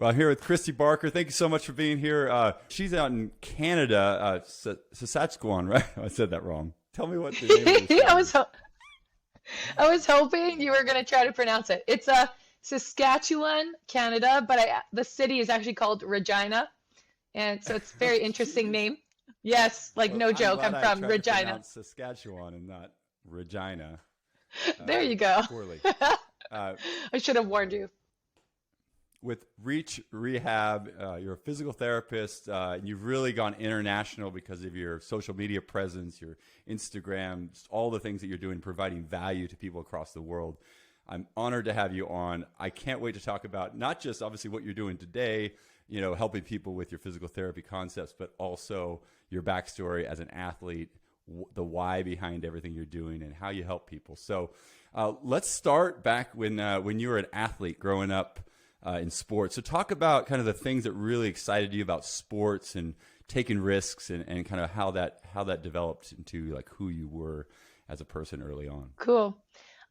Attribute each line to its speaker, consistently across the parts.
Speaker 1: Well, I'm here with Kristi Barker. Thank you so much for being here. She's out in Canada, Saskatchewan, right? I said that wrong. Tell me what the name of the
Speaker 2: I
Speaker 1: city
Speaker 2: was
Speaker 1: is.
Speaker 2: ho I was hoping you were gonna try to pronounce it. It's Saskatchewan, Canada, but the city is actually called Regina, and so it's a very interesting
Speaker 1: Jeez.
Speaker 2: name. Yes, like
Speaker 1: Well,
Speaker 2: no
Speaker 1: I'm
Speaker 2: joke.
Speaker 1: glad
Speaker 2: I'm
Speaker 1: I
Speaker 2: from
Speaker 1: tried to
Speaker 2: Regina.
Speaker 1: pronounce Saskatchewan and not Regina
Speaker 2: There you go.
Speaker 1: poorly. Uh,
Speaker 2: I should have warned you.
Speaker 1: with Reach Rehab, you're a physical therapist. And you've really gone international because of your social media presence, your Instagram, just all the things that you're doing, providing value to people across the world. I'm honored to have you on. I can't wait to talk about not just obviously what you're doing today, helping people with your physical therapy concepts, but also your backstory as an athlete, the why behind everything you're doing, and how you help people. So let's start back when you were an athlete growing up in sports. So talk about kind of the things that really excited you about sports and taking risks, and kind of how that developed into like who you were as a person early on.
Speaker 2: Cool.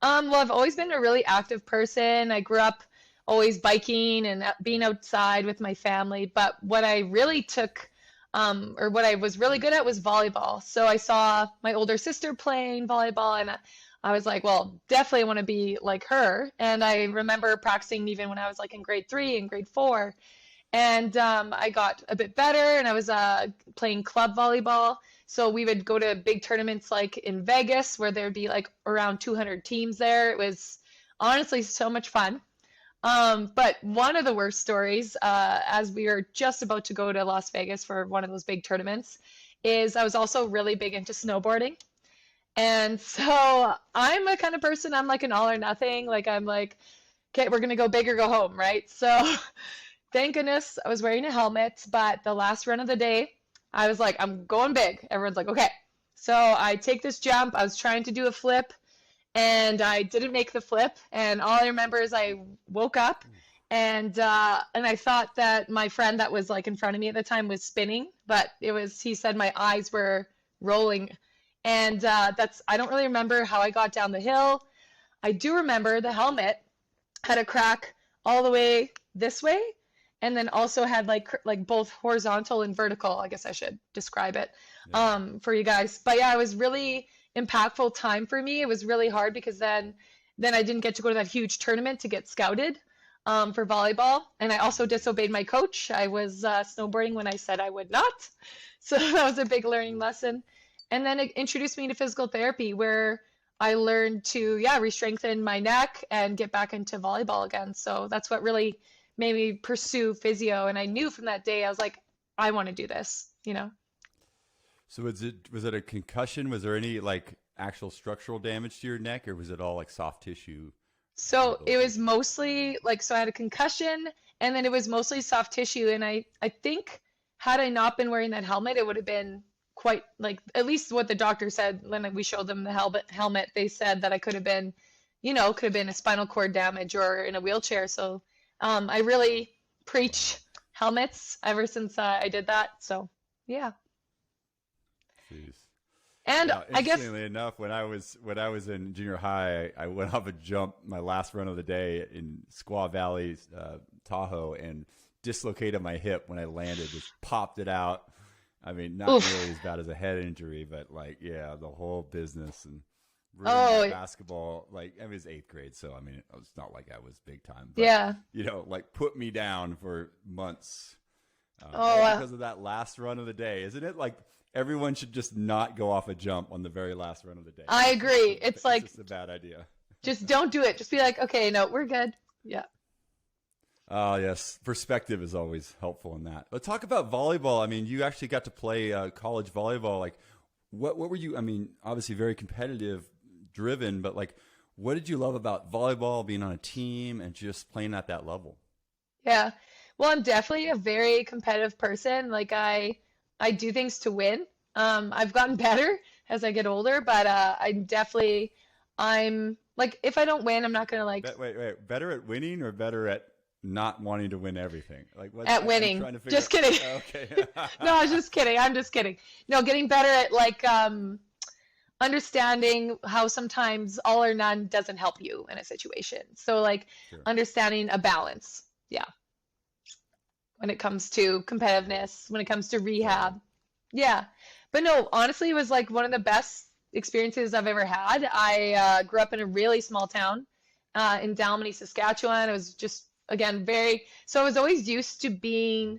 Speaker 2: Well, I've always been a really active person. I grew up always biking and being outside with my family. But what I really took, or what I was really good at was volleyball. So I saw my older sister playing volleyball, and I was like, well, definitely want to be like her. And I remember practicing even when I was like in grade 3 and grade 4. And I got a bit better, and I was playing club volleyball. So we would go to big tournaments like in Vegas, where there'd be like around 200 teams there. It was honestly so much fun. But one of the worst stories, as we were just about to go to Las Vegas for one of those big tournaments, is I was also really big into snowboarding. And so I'm a kind of person, I'm like an all or nothing. Like I'm like, okay, we're gonna go big or go home, right? So thank goodness I was wearing a helmet, but the last run of the day, I was like, I'm going big. Everyone's like, okay. So I take this jump. I was trying to do a flip, and I didn't make the flip. And all I remember is I woke up, and I thought that my friend that was like in front of me at the time was spinning, but he said my eyes were rolling. And I don't really remember how I got down the hill. I do remember the helmet had a crack all the way this way, and then also had like both horizontal and vertical. I guess I should describe it
Speaker 1: Yeah.
Speaker 2: for you guys. But yeah, it was really impactful time for me. It was really hard because then I didn't get to go to that huge tournament to get scouted for volleyball, and I also disobeyed my coach. I was snowboarding when I said I would not, so that was a big learning lesson. And then it introduced me to physical therapy, where I learned to, yeah, re-strengthen my neck and get back into volleyball again. So that's what really made me pursue physio. And I knew from that day, I was like, I want to do this.
Speaker 1: So was it a concussion? Was there any like actual structural damage to your neck, or was it all like soft tissue
Speaker 2: So it was
Speaker 1: rehabilitation?
Speaker 2: mostly like, so I had a concussion, and then it was mostly soft tissue. And I think had I not been wearing that helmet, it would have been quite like, at least what the doctor said when we showed them the helmet, they said that I could have been, could have been a spinal cord damage or in a wheelchair. So I really
Speaker 1: Wow.
Speaker 2: preach helmets ever since I did that. So yeah.
Speaker 1: Jeez.
Speaker 2: And
Speaker 1: Yeah,
Speaker 2: I guess,
Speaker 1: interestingly enough, when I was in junior high, I went off a jump my last run of the day in Squaw Valley, Tahoe, and dislocated my hip when I landed. Just popped it out. I mean, not nearly
Speaker 2: oof.
Speaker 1: as bad as a head injury, but like, yeah, the whole business, and ruined my
Speaker 2: Oh,
Speaker 1: basketball. Like, I was eighth grade, so I mean, it's not like I was big time, but
Speaker 2: yeah.
Speaker 1: like put me down for months,
Speaker 2: Oh,
Speaker 1: all because of that last run of the day, isn't it? Like everyone should just not go off a jump on the very last run of the day.
Speaker 2: I agree. It's
Speaker 1: It's
Speaker 2: like,
Speaker 1: just a bad idea.
Speaker 2: just don't do it. Just be like, okay, no, we're good. Yeah.
Speaker 1: Oh, yes. Perspective is always helpful in that. Let's talk about volleyball. I mean, you actually got to play college volleyball. Like, what were you? I mean, obviously very competitive, driven, but like, what did you love about volleyball, being on a team, and just playing at that level?
Speaker 2: Yeah. Well, I'm definitely a very competitive person. Like I do things to win. I've gotten better as I get older, but I'm like, if I don't win, I'm not gonna like
Speaker 1: Wait. Better at winning or better at not wanting to win everything? Like, what?
Speaker 2: at
Speaker 1: I'm
Speaker 2: winning.
Speaker 1: trying to figure
Speaker 2: Just kidding.
Speaker 1: out. Okay.
Speaker 2: No, I was just kidding. I'm just kidding. No, getting better at like understanding how sometimes all or none doesn't help you in a situation. So like
Speaker 1: Sure.
Speaker 2: understanding a balance. Yeah. when it comes to competitiveness, when it comes to
Speaker 1: Totally.
Speaker 2: rehab. Yeah. But no, honestly, it was like one of the best experiences I've ever had. I grew up in a really small town in Dalmeny, Saskatchewan. It was just, again, so I was always used to being,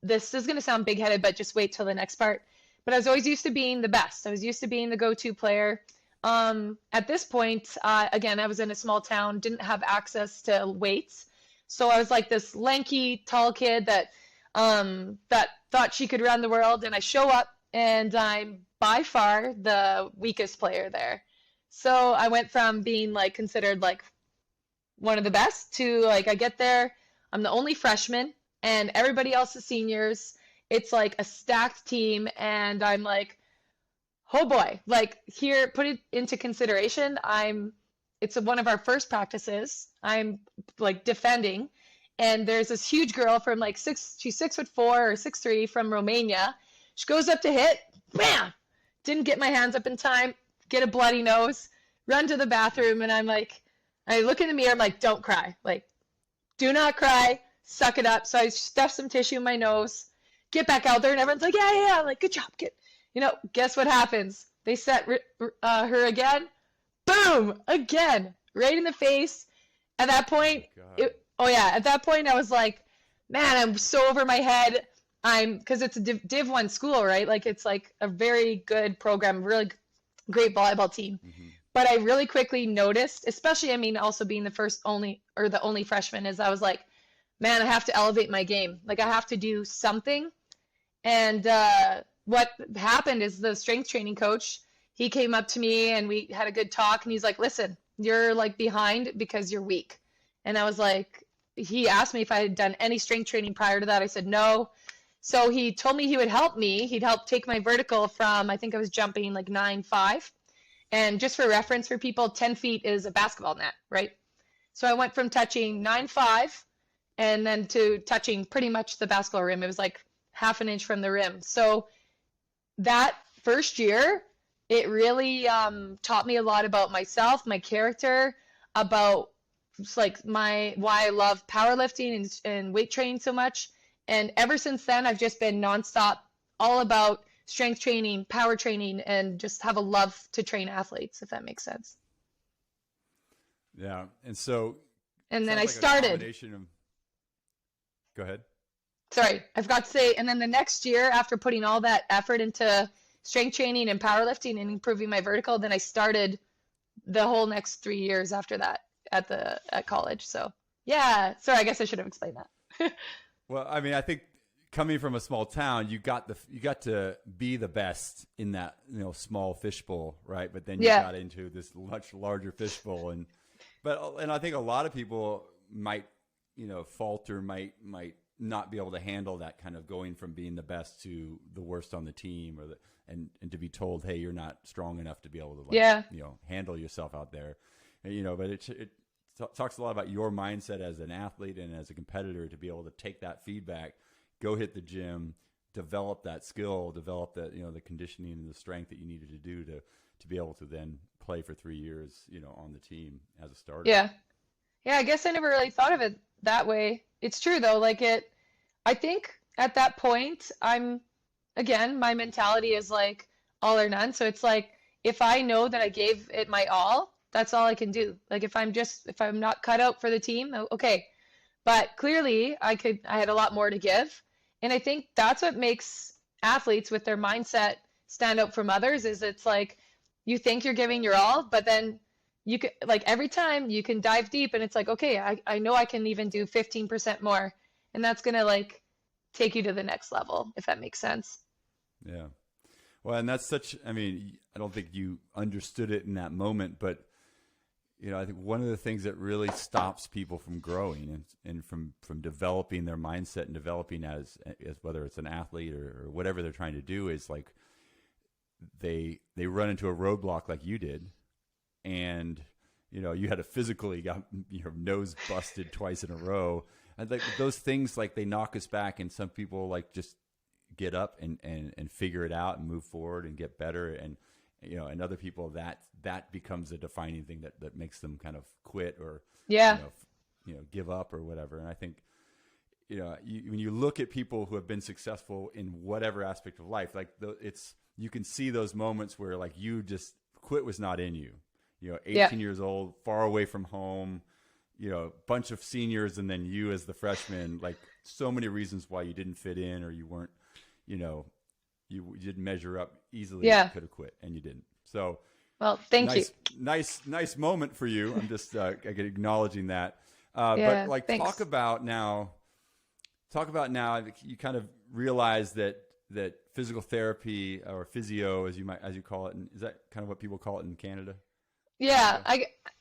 Speaker 2: this is going to sound big-headed, but just wait till the next part. But I was always used to being the best. I was used to being the go-to player. At this point, again, I was in a small town, didn't have access to weights. So I was like this lanky, tall kid that thought she could run the world. And I show up and I'm by far the weakest player there. So I went from being like considered like one of the best to like I get there, I'm the only freshman and everybody else is seniors. It's like a stacked team and I'm like, oh boy, like here, put it into consideration. It's one of our first practices. I'm like defending, and there's this huge girl from like she's 6'4" or 6'3" from Romania. She goes up to hit, bam! Didn't get my hands up in time, get a bloody nose, run to the bathroom, and I'm like, I look in the mirror, I'm like, don't cry. Like, do not cry, suck it up. So I stuff some tissue in my nose, get back out there, and everyone's like, yeah, yeah, yeah. I'm like, good job, guess what happens? They set her again. Boom! Again, right in the face. At that point,
Speaker 1: God.
Speaker 2: oh yeah, at that point I was like, man, I'm so over my head. Because it's a Div 1 school, right? Like it's like a very good program, really great volleyball team.
Speaker 1: Hmm.
Speaker 2: But I really quickly noticed, especially, I mean, also being the only freshman, is I was like, man, I have to elevate my game. Like I have to do something. And what happened is the strength training coach, he came up to me and we had a good talk and he's like, listen, you're like behind because you're weak. And I was like, he asked me if I had done any strength training prior to that. I said no. So he told me he would help me. He'd help take my vertical from, I think I was jumping like 9.5. And just for reference for people, 10 feet is a basketball net, right? So I went from touching 9.5 and then to touching pretty much the basketball rim. It was like half an inch from the rim. So that first year, it really taught me a lot about myself, my character, about like why I love powerlifting and weight training so much. And ever since then, I've just been nonstop, all about strength training, power training, and just have a love to train athletes, if that makes sense.
Speaker 1: Yeah. And so
Speaker 2: And
Speaker 1: it
Speaker 2: then
Speaker 1: sounds
Speaker 2: I
Speaker 1: like a
Speaker 2: started.
Speaker 1: combination of, go ahead.
Speaker 2: Sorry, I forgot to say. And then the next year, after putting all that effort into strength training and powerlifting and improving my vertical, then I started the whole next 3 years after that at college. So yeah, sorry, I guess I should have explained that.
Speaker 1: Well, I mean, I think coming from a small town, you got to be the best in that small fishbowl, right? But then you
Speaker 2: Yeah,
Speaker 1: got into this much larger fishbowl, and I think a lot of people might falter, might not be able to handle that kind of going from being the best to the worst on the team, and to be told, hey, you're not strong enough to be able to
Speaker 2: yeah,
Speaker 1: handle yourself out there, but it talks a lot about your mindset as an athlete and as a competitor to be able to take that feedback, go hit the gym, develop that skill, develop that the conditioning and the strength that you needed to do to be able to then play for 3 years on the team as a starter.
Speaker 2: yeah. Yeah, I guess I never really thought of it that way. It's true though, I think at that point, again, my mentality is like all or none. So it's like, if I know that I gave it my all, that's all I can do. Like if I'm not cut out for the team, okay. But clearly I had a lot more to give. And I think that's what makes athletes with their mindset stand out from others is it's like you think you're giving your all, but then you can like every time you can dive deep and it's like, okay, I know I can even do 15% more. And that's gonna like take you to the next level, if that makes sense.
Speaker 1: Yeah. Well, and I mean, I don't think you understood it in that moment, but I think one of the things that really stops people from growing and from developing their mindset and developing as whether it's an athlete or whatever they're trying to do is like they run into a roadblock like you did, and you had to physically got your nose busted twice in a row, and like those things, like they knock us back, and some people like just get up and figure it out and move forward and get better, and and other people that becomes a defining thing that makes them kind of quit or
Speaker 2: Yeah.
Speaker 1: give up or whatever. And I think when you look at people who have been successful in whatever aspect of life, like you can see those moments where like you just quit was not in you. 18 years old, far away from home, bunch of seniors, and then you as the freshman, like so many reasons why you didn't fit in, or you weren't, you didn't measure up easily.
Speaker 2: Yeah.
Speaker 1: You could have quit, and you didn't. So,
Speaker 2: well, thank you.
Speaker 1: Nice moment for you. I'm just acknowledging that.
Speaker 2: Yeah,
Speaker 1: but like,
Speaker 2: thanks.
Speaker 1: talk about now. You kind of realize that physical therapy, or physio, as you call it, and is that kind of what people call it in Canada?
Speaker 2: Yeah,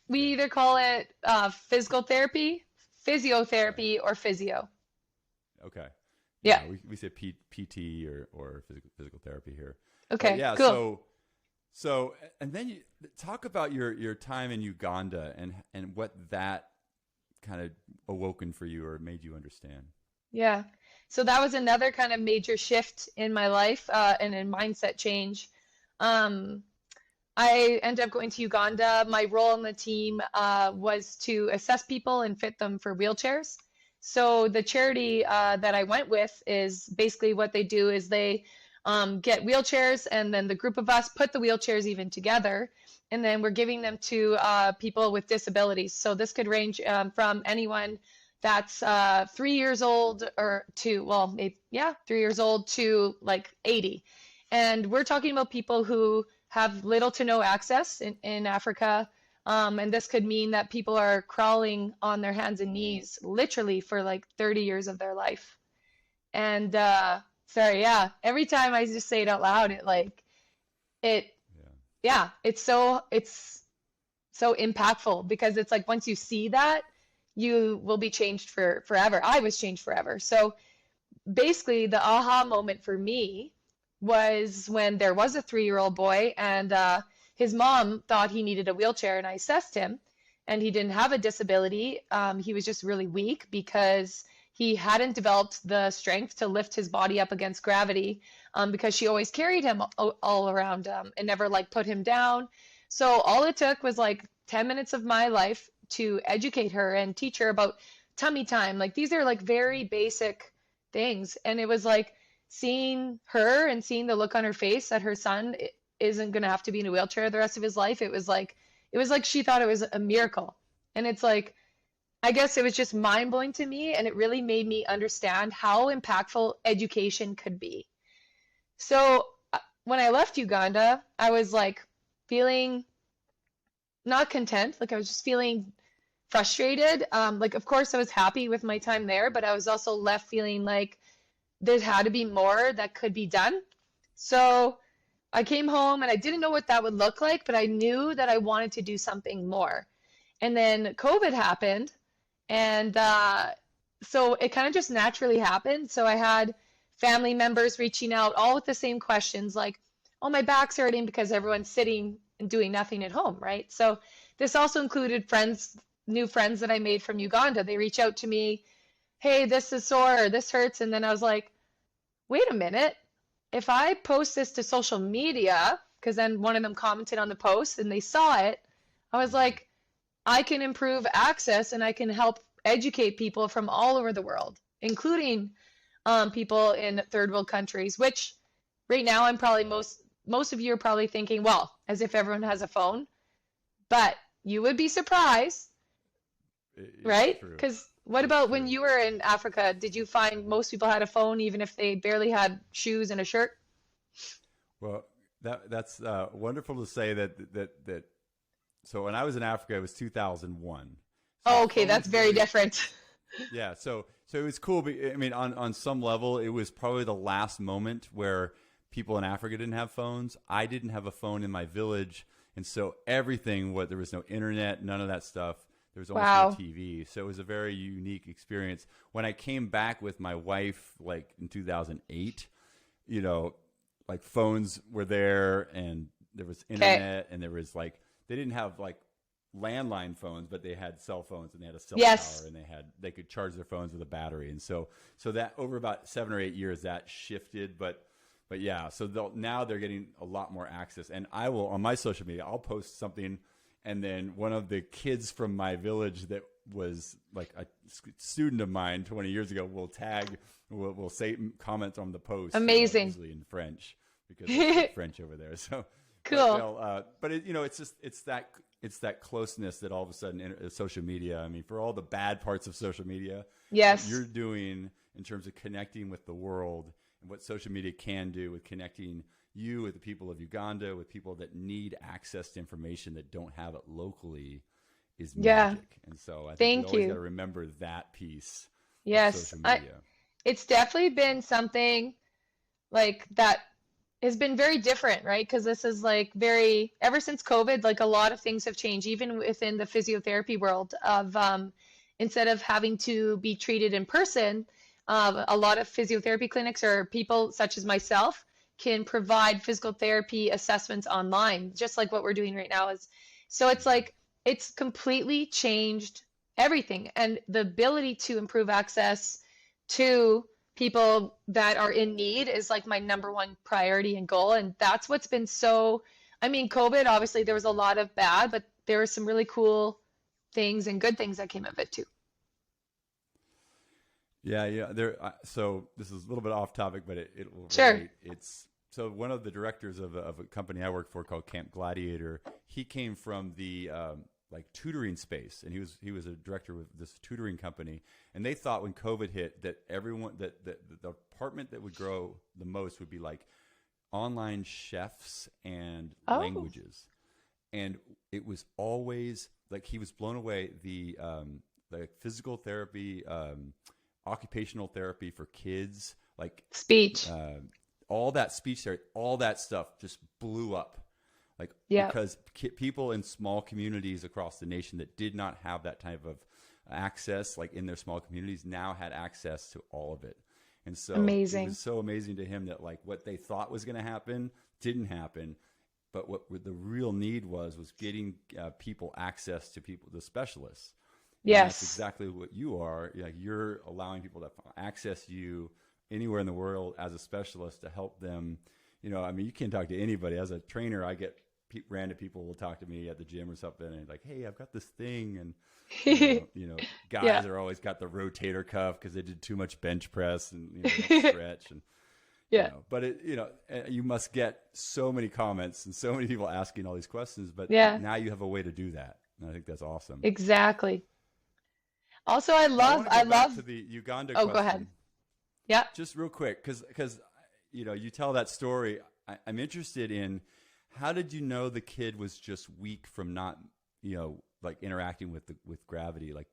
Speaker 2: we either call it physical therapy, physiotherapy, or physio.
Speaker 1: Okay.
Speaker 2: Yeah.
Speaker 1: We say PT or physical therapy here.
Speaker 2: Okay.
Speaker 1: But yeah.
Speaker 2: Cool.
Speaker 1: So and then you talk about your time in Uganda and what that kind of awoken for you or made you understand.
Speaker 2: Yeah. So that was another kind of major shift in my life and in mindset change. I ended up going to Uganda. My role on the team was to assess people and fit them for wheelchairs. So the charity that I went with is basically what they do is they get wheelchairs, and then the group of us put the wheelchairs even together, and then we're giving them to people with disabilities. So this could range from anyone that's 3 years old or to, well, maybe, 3 years old to like 80. And we're talking about people who have little to no access in Africa. And this could mean that people are crawling on their hands and knees literally for like 30 years of their life. And every time I just say it out loud, it's so impactful, because it's like once you see that, you will be changed forever. I was changed forever. So basically the aha moment for me was when there was a 3-year-old boy, and his mom thought he needed a wheelchair, and I assessed him, and he didn't have a disability. He was just really weak because he hadn't developed the strength to lift his body up against gravity, because she always carried him all around and never like put him down. So all it took was like 10 minutes of my life to educate her and teach her about tummy time. Like these are like very basic things. And it was like seeing her and seeing the look on her face that her son isn't going to have to be in a wheelchair the rest of his life. It was like she thought it was a miracle. And it's like, I guess it was just mind blowing to me. And it really made me understand how impactful education could be. So when I left Uganda, I was like feeling not content. Like I was just feeling frustrated. Like, of course I was happy with my time there, but I was also left feeling like there had to be more that could be done. So I came home and I didn't know what that would look like, but I knew that I wanted to do something more. And then COVID happened, and so it kind of just naturally happened. So I had family members reaching out, all with the same questions, like, oh, my back's hurting, because everyone's sitting and doing nothing at home, right? So this also included new friends that I made from Uganda. They reach out to me, hey, this is sore, or this hurts. And then I was like, wait a minute, if I post this to social media, because then one of them commented on the post and they saw it, I was like, I can improve access and I can help educate people from all over the world, including people in third world countries, which right now I'm probably most of you are probably thinking, well, as if everyone has a phone, but you would be surprised, right? Because what about when you were in Africa? Did you find most people had a phone, even if they barely had shoes and a shirt?
Speaker 1: Well, that's wonderful to say that. So when I was in Africa, it was 2001. So
Speaker 2: oh, okay, that's very different.
Speaker 1: Yeah, so it was cool. I mean, on some level, it was probably the last moment where people in Africa didn't have phones. I didn't have a phone in my village, and so everything. There was no internet, none of that stuff. There was almost no TV, so it was a very unique experience. When I came back with my wife, like in 2008, like phones were there, and there was internet, and there was like they didn't have like landline phones, but they had cell phones, and they had a cell tower, and they could charge their phones with a battery, and so that over about 7 or 8 years that shifted, but yeah, so now they're getting a lot more access, and I will on my social media I'll post something. And then one of the kids from my village that was like a student of mine 20 years ago will say comments on the post,
Speaker 2: Amazing.
Speaker 1: usually in French because they speak French over there. So,
Speaker 2: Cool.
Speaker 1: but it's that closeness that all of a sudden in social media. I mean, for all the bad parts of social media, what
Speaker 2: Yes.
Speaker 1: you're doing in terms of connecting with the world and what social media can do with connecting you with the people of Uganda, with people that need access to information that don't have it locally, is
Speaker 2: Yeah.
Speaker 1: magic. And so I think we
Speaker 2: Thank
Speaker 1: always got
Speaker 2: you.
Speaker 1: to remember that piece of
Speaker 2: Yes.
Speaker 1: social media.
Speaker 2: It's definitely been something like that has been very different, right? Because this is like very, ever since COVID, like a lot of things have changed, even within the physiotherapy world of instead of having to be treated in person, a lot of physiotherapy clinics or people such as myself can provide physical therapy assessments online, just like what we're doing right now is. So it's like it's completely changed everything and the ability to improve access to people that are in need is like my number one priority and goal. And that's what's been so, I mean, COVID, obviously there was a lot of bad, but there were some really cool things and good things that came of it too.
Speaker 1: Yeah, yeah. So this is a little bit off topic, but it will
Speaker 2: Sure.
Speaker 1: relate. It's so one of the directors of a company I work for called Camp Gladiator. He came from the like tutoring space, and he was a director with this tutoring company. And they thought when COVID hit that everyone that the department that would grow the most would be like online chefs and
Speaker 2: Oh,
Speaker 1: languages. And it was always like he was blown away. The physical therapy, occupational therapy for kids, like
Speaker 2: speech.
Speaker 1: uh, all that speech therapy, all that stuff just blew up. Like
Speaker 2: Yeah.
Speaker 1: because people in small communities across the nation that did not have that type of access, like in their small communities, now had access to all of it. And so it was
Speaker 2: Amazing.
Speaker 1: so amazing to him that like what they thought was going to happen didn't happen, but what the real need was getting people access to people, the specialists. And that's
Speaker 2: Yes.
Speaker 1: exactly what you are. Like you're allowing people to access you anywhere in the world as a specialist to help them. I mean, you can talk to anybody. As a trainer, I get random people will talk to me at the gym or something, and like, hey, I've got this thing, and
Speaker 2: Yeah.
Speaker 1: guys are always got the rotator cuff because they did too much bench press and they don't stretch and
Speaker 2: Yeah.
Speaker 1: but you must get so many comments and so many people asking all these questions, but
Speaker 2: Yeah.
Speaker 1: now you have a way to do that, and I think that's awesome.
Speaker 2: Exactly. Also,
Speaker 1: Now I want to
Speaker 2: I
Speaker 1: go back
Speaker 2: love,
Speaker 1: to the Uganda
Speaker 2: oh, go ahead.
Speaker 1: question
Speaker 2: Yeah.
Speaker 1: just real quick because you tell that story. I'm interested in how did you know the kid was just weak from not like interacting with gravity, like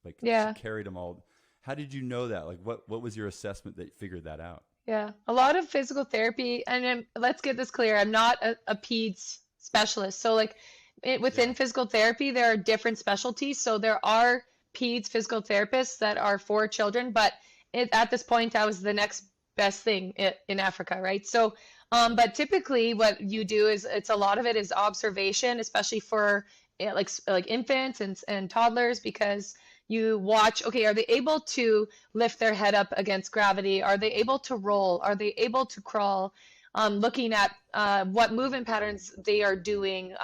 Speaker 1: she
Speaker 2: Yeah.
Speaker 1: carried them all. How did you know that? Like what was your assessment that figured that out?
Speaker 2: Yeah, a lot of physical therapy, and let's get this clear. I'm not a peds specialist. So, like
Speaker 1: Yeah.
Speaker 2: within physical therapy, there are different specialties. So, there are peds physical therapists that are for children, but at this point, I was the next best thing in Africa, right? So, but typically, what you do is it's a lot of it is observation, especially for like infants and toddlers, because you watch, okay, are they able to lift their head up against gravity? Are they able to roll? Are they able to crawl? Looking at what movement patterns they are doing,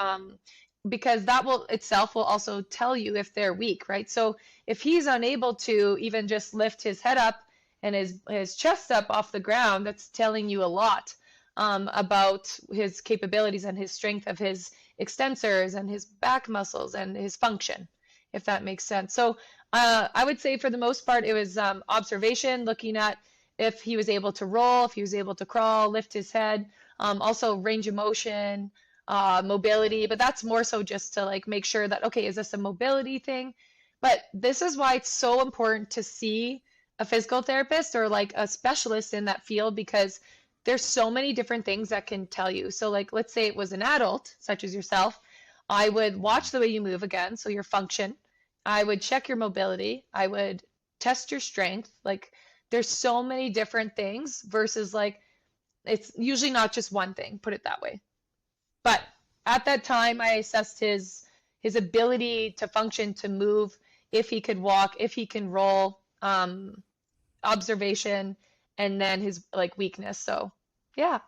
Speaker 2: because that will itself will also tell you if they're weak, right? So if he's unable to even just lift his head up and his chest up off the ground, that's telling you a lot about his capabilities and his strength of his extensors and his back muscles and his function, if that makes sense. So I would say for the most part, it was observation, looking at if he was able to roll, if he was able to crawl, lift his head, also range of motion, mobility, but that's more so just to like make sure that, okay, is this a mobility thing? But this is why it's so important to see a physical therapist or like a specialist in that field, because there's so many different things that can tell you. So like, let's say it was an adult, such as yourself, I would watch the way you move again, so your function. I would check your mobility. I would test your strength. Like there's so many different things versus like it's usually not just one thing, put it that way. But at that time I assessed his ability to function, to move, if he could walk, if he can roll, observation, and then his like weakness. So yeah,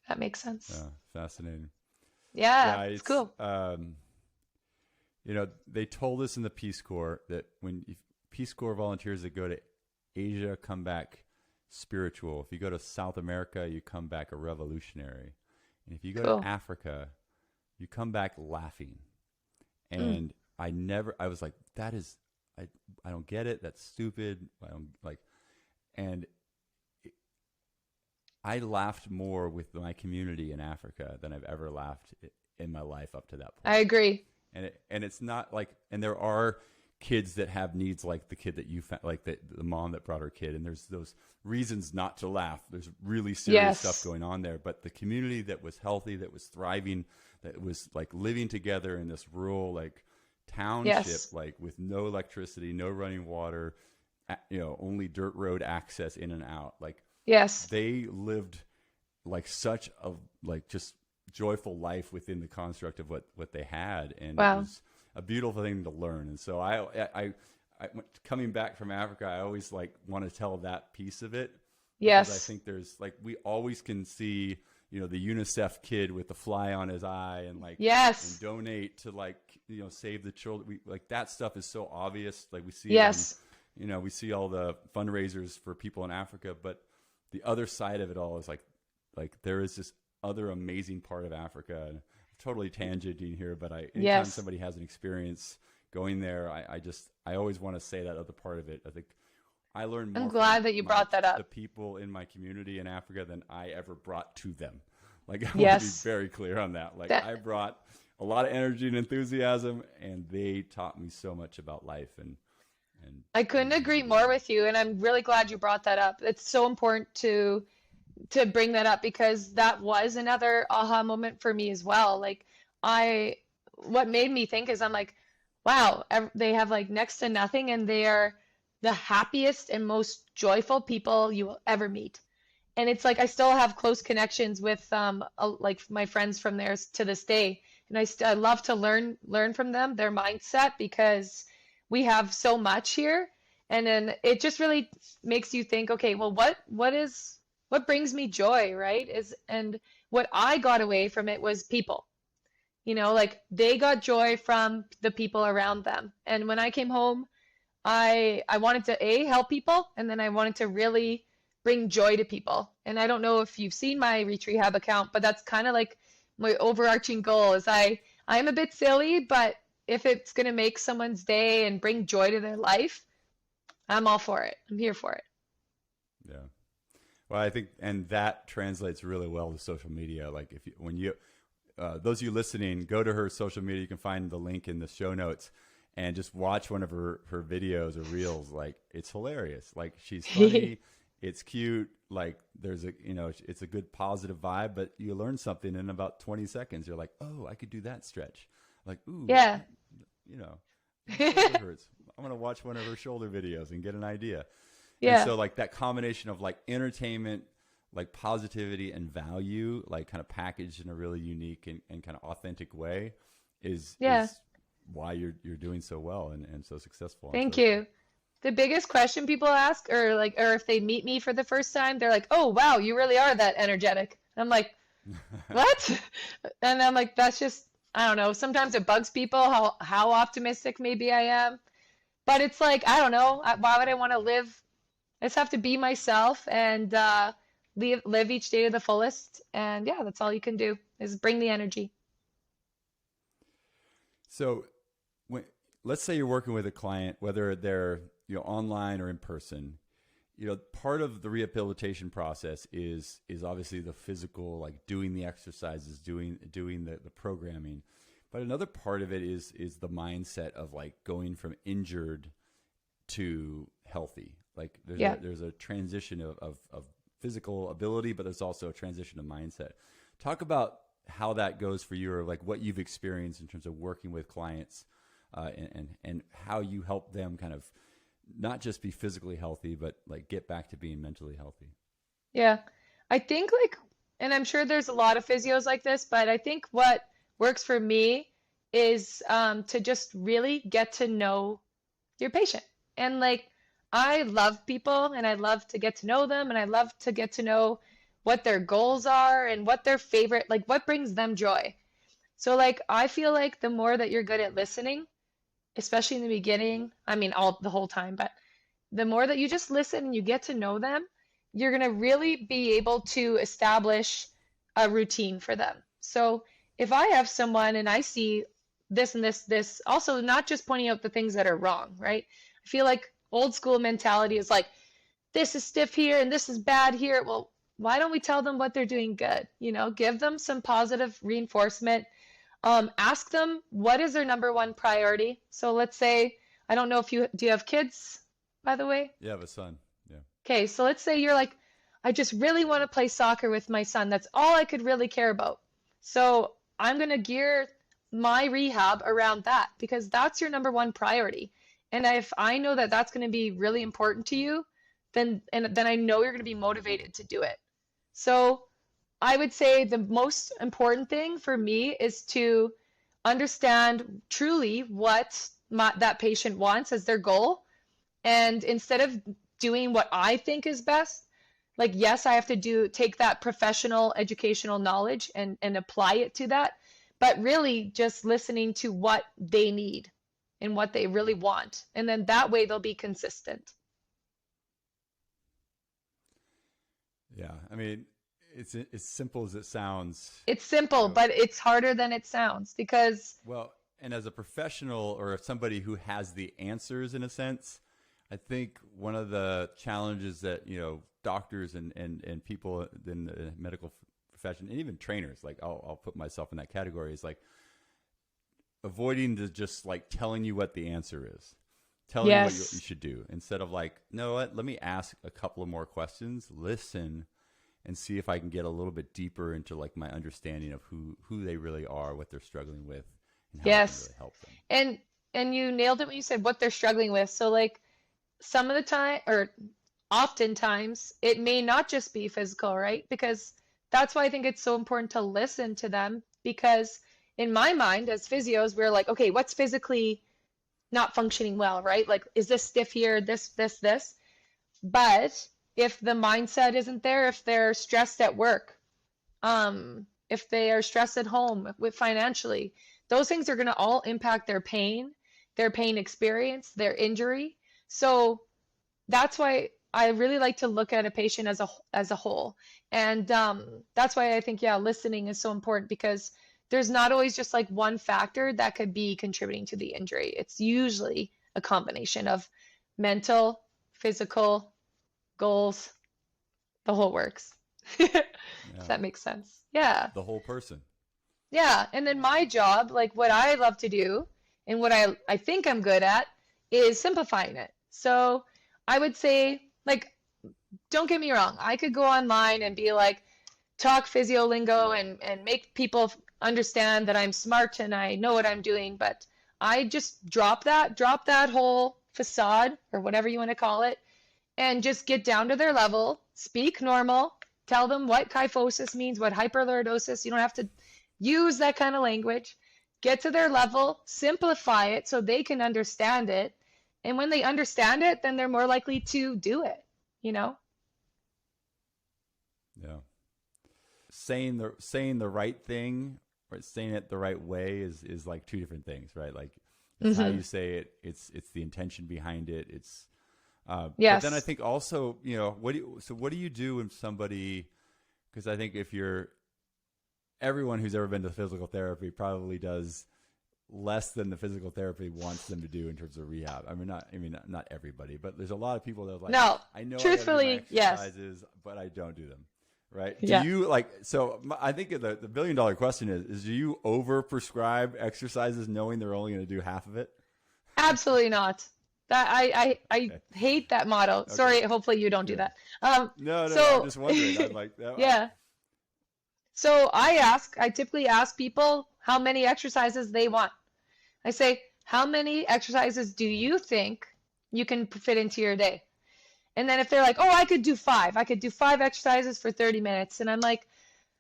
Speaker 2: that makes sense.
Speaker 1: Fascinating.
Speaker 2: Yeah,
Speaker 1: Yeah,
Speaker 2: it's
Speaker 1: it's
Speaker 2: cool.
Speaker 1: They told us in the Peace Corps that if Peace Corps volunteers that go to Asia come back spiritual. If you go to South America, you come back a revolutionary. And if you go
Speaker 2: Cool.
Speaker 1: to Africa, you come back laughing.
Speaker 2: Mm.
Speaker 1: And I was like, I don't get it. That's stupid. I don't like, and I laughed more with my community in Africa than I've ever laughed in my life up to that
Speaker 2: I
Speaker 1: point.
Speaker 2: agree.
Speaker 1: And it's not like, and there are kids that have needs like the kid that you found, like the mom that brought her kid, and there's those reasons not to laugh. There's really serious
Speaker 2: Yes.
Speaker 1: stuff going on there, but the community that was healthy, that was thriving, that was like living together in this rural like township,
Speaker 2: Yes.
Speaker 1: like with no electricity, no running water, only dirt road access in and out, like
Speaker 2: Yes.
Speaker 1: they lived like such a like just joyful life within the construct of what they had, and it
Speaker 2: Wow.
Speaker 1: was a beautiful thing to learn. And so I coming back from Africa, I always like want to tell that piece of it, because I
Speaker 2: Yes.
Speaker 1: think there's like, we always can see the UNICEF kid with the fly on his eye and like and
Speaker 2: Yes.
Speaker 1: donate to like save the children. We like that stuff is so obvious, like we see
Speaker 2: Yes.
Speaker 1: it on, we see all the fundraisers for people in Africa, but the other side of it all is like there is this other amazing part of Africa. And totally tangenting here, but anytime
Speaker 2: Yes.
Speaker 1: somebody has an experience going there, I always want to say that other part of it. I think I learned more
Speaker 2: I'm glad
Speaker 1: from
Speaker 2: that you brought that up.
Speaker 1: the people in my community in Africa than I ever brought to them. Like I want to
Speaker 2: Yes.
Speaker 1: be very clear on that. Like
Speaker 2: That-
Speaker 1: I brought a lot of energy and enthusiasm, and they taught me so much about life. And
Speaker 2: I couldn't agree more with you, and I'm really glad you brought that up. It's so important to bring that up, because that was another aha moment for me as well. Like what made me think is I'm like, wow, they have like next to nothing, and they are the happiest and most joyful people you will ever meet. And it's like I still have close connections with like my friends from there to this day, and I love to learn from them, their mindset, because we have so much here. And then it just really makes you think, okay, well, what brings me joy, right? And what I got away from it was people. Like they got joy from the people around them. And when I came home, I wanted to help people, and then I wanted to really bring joy to people. And I don't know if you've seen my Reach Rehab account, but that's kind of like my overarching goal is I am a bit silly, but if it's going to make someone's day and bring joy to their life, I'm all for it. I'm here for it.
Speaker 1: yeah. Well, I think, and that translates really well to social media. Like those of you listening, go to her social media. You can find the link in the show notes and just watch one of her videos or reels. Like it's hilarious. Like she's funny. It's cute. Like there's it's a good positive vibe, but you learn something in about 20 seconds. You're like, oh, I could do that stretch. Like, ooh,
Speaker 2: Yeah.
Speaker 1: my shoulder hurts. I'm going to watch one of her shoulder videos and get an idea.
Speaker 2: Yeah.
Speaker 1: And so like that combination of like entertainment, like positivity and value, like kind of packaged in a really unique and kind of authentic way is why you're doing so well and so successful.
Speaker 2: Thank you. The biggest question people ask, or if they meet me for the first time, they're like, "Oh, wow, you really are that energetic." And I'm like, "What?" And I'm like, "That's just, I don't know. Sometimes it bugs people how optimistic maybe I am, but it's like, I don't know. Why would I want to live? I just have to be myself and live each day to the fullest. And yeah, that's all you can do is bring the energy."
Speaker 1: So let's say you're working with a client, whether they're online or in person, part of the rehabilitation process is obviously the physical, like doing the exercises, doing the programming. But another part of it is the mindset of like going from injured to healthy. Like there's a transition of physical ability, but there's also a transition of mindset. Talk about how that goes for you, or like what you've experienced in terms of working with clients, and how you help them kind of not just be physically healthy, but like get back to being mentally healthy.
Speaker 2: Yeah. I think and I'm sure there's a lot of physios like this, but I think what works for me is to just really get to know your patient. And like, I love people and I love to get to know them, and I love to get to know what their goals are and what their favorite, like what brings them joy. So like, I feel like the more that you're good at listening, especially in the beginning. I mean, all the whole time, but the more that you just listen and you get to know them, you're going to really be able to establish a routine for them. So if I have someone and I see this and this, also not just pointing out the things that are wrong, right? I feel like old school mentality is like, this is stiff here and this is bad here. Well, why don't we tell them what they're doing good? You know, give them some positive reinforcement. Ask them what is their number one priority. So let's say, I don't know if you do you have kids, by the way?
Speaker 1: Yeah, I have a son. Yeah.
Speaker 2: Okay, so let's say you're like, I just really want to play soccer with my son. That's all I could really care about. So I'm going to gear my rehab around that because that's your number one priority. And if I know that that's going to be really important to you, then I know you're going to be motivated to do it. So I would say the most important thing for me is to understand truly what that patient wants as their goal. And instead of doing what I think is best, like, yes, I have to take that professional educational knowledge and apply it to that, but really just listening to what they need and what they really want. And then that way they'll be consistent.
Speaker 1: Yeah. I mean, it's as simple as it sounds.
Speaker 2: It's simple, but it's harder than it sounds because,
Speaker 1: Well, and as a professional or somebody who has the answers in a sense, I think one of the challenges that, doctors and people in the medical profession and even trainers, like I'll put myself in that category, is like avoiding to just like telling you what the answer is, telling you what you should do, instead of like, no, what, let me ask a couple of more questions, listen, and see if I can get a little bit deeper into like my understanding of who they really are, what they're struggling with, and how I can really help them.
Speaker 2: And you nailed it when you said what they're struggling with. So like some of the time, or oftentimes, it may not just be physical, right? Because that's why I think it's so important to listen to them, because in my mind as physios, we're like, okay, what's physically not functioning well, right? Like, is this stiff here, this? But if the mindset isn't there, if they're stressed at work, if they are stressed at home with financially, those things are going to all impact their pain experience, their injury. So that's why I really like to look at a patient as a whole. And that's why I think, listening is so important, because there's not always just like one factor that could be contributing to the injury. It's usually a combination of mental, physical, goals, the whole works. If that makes sense. Yeah.
Speaker 1: The whole person.
Speaker 2: Yeah. And then my job, like what I love to do and what I think I'm good at, is simplifying it. So I would say, like, don't get me wrong, I could go online and be like, talk physio lingo and make people understand that I'm smart and I know what I'm doing, but I just drop that whole facade, or whatever you want to call it, and just get down to their level, speak normal, tell them what kyphosis means, what hyperlordosis. You don't have to use that kind of language. Get to their level, simplify it so they can understand it. And when they understand it, then they're more likely to do it,
Speaker 1: Yeah. Saying the right thing or saying it the right way is like two different things, right? Like it's how you say it. It's the intention behind it. It's
Speaker 2: yes.
Speaker 1: But then I think also, what do you do when somebody, because I think everyone who's ever been to physical therapy probably does less than the physical therapy wants them to do in terms of rehab. Not everybody, but there's a lot of people that are like,
Speaker 2: no,
Speaker 1: I know
Speaker 2: truthfully,
Speaker 1: I do my exercises, but I don't do them. Right?
Speaker 2: Yeah.
Speaker 1: Do you I think the $1 billion question is do you over prescribe exercises knowing they're only going to do half of it?
Speaker 2: Absolutely not. That I
Speaker 1: Okay.
Speaker 2: hate that motto.
Speaker 1: Okay.
Speaker 2: Sorry, hopefully you don't do that.
Speaker 1: No,
Speaker 2: so,
Speaker 1: I'm just wondering. I'm like, that,
Speaker 2: yeah. So I typically ask people how many exercises they want. I say, how many exercises do you think you can fit into your day? And then if they're like, oh, I could do 5 exercises for 30 minutes. And I'm like,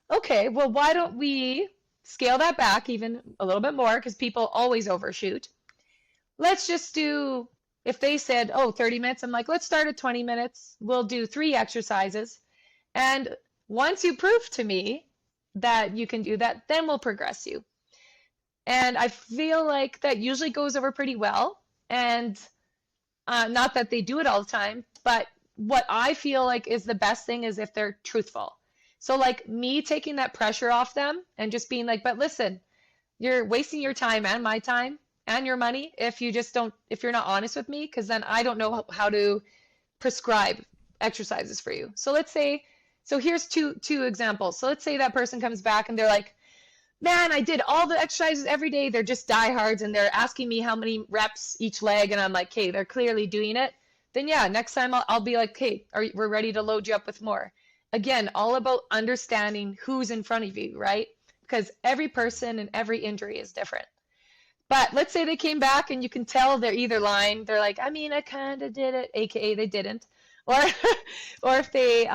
Speaker 2: okay, well, why don't we scale that back even a little bit more? Because people always overshoot. Let's just do, if they said, oh, 30 minutes, I'm like, let's start at 20 minutes. We'll do 3 exercises. And once you prove to me that you can do that, then we'll progress you. And I feel like that usually goes over pretty well. And not that they do it all the time, but what I feel like is the best thing is if they're truthful. So like me taking that pressure off them and just being like, but listen, you're wasting your time and my time and your money if you just don't, if you're not honest with me, because then I don't know how to prescribe exercises for you. So let's say, so here's two examples. So let's say that person comes back and they're like, man, I did all the exercises every day. They're just diehards and they're asking me how many reps each leg. And I'm like, hey, they're clearly doing it. Then yeah, next time I'll be like, hey, we're ready to load you up with more. Again, all about understanding who's in front of you, right? Because every person and every injury is different. But let's say they came back and you can tell they're either lying. They're like, I mean, I kind of did it, aka they didn't, or or if they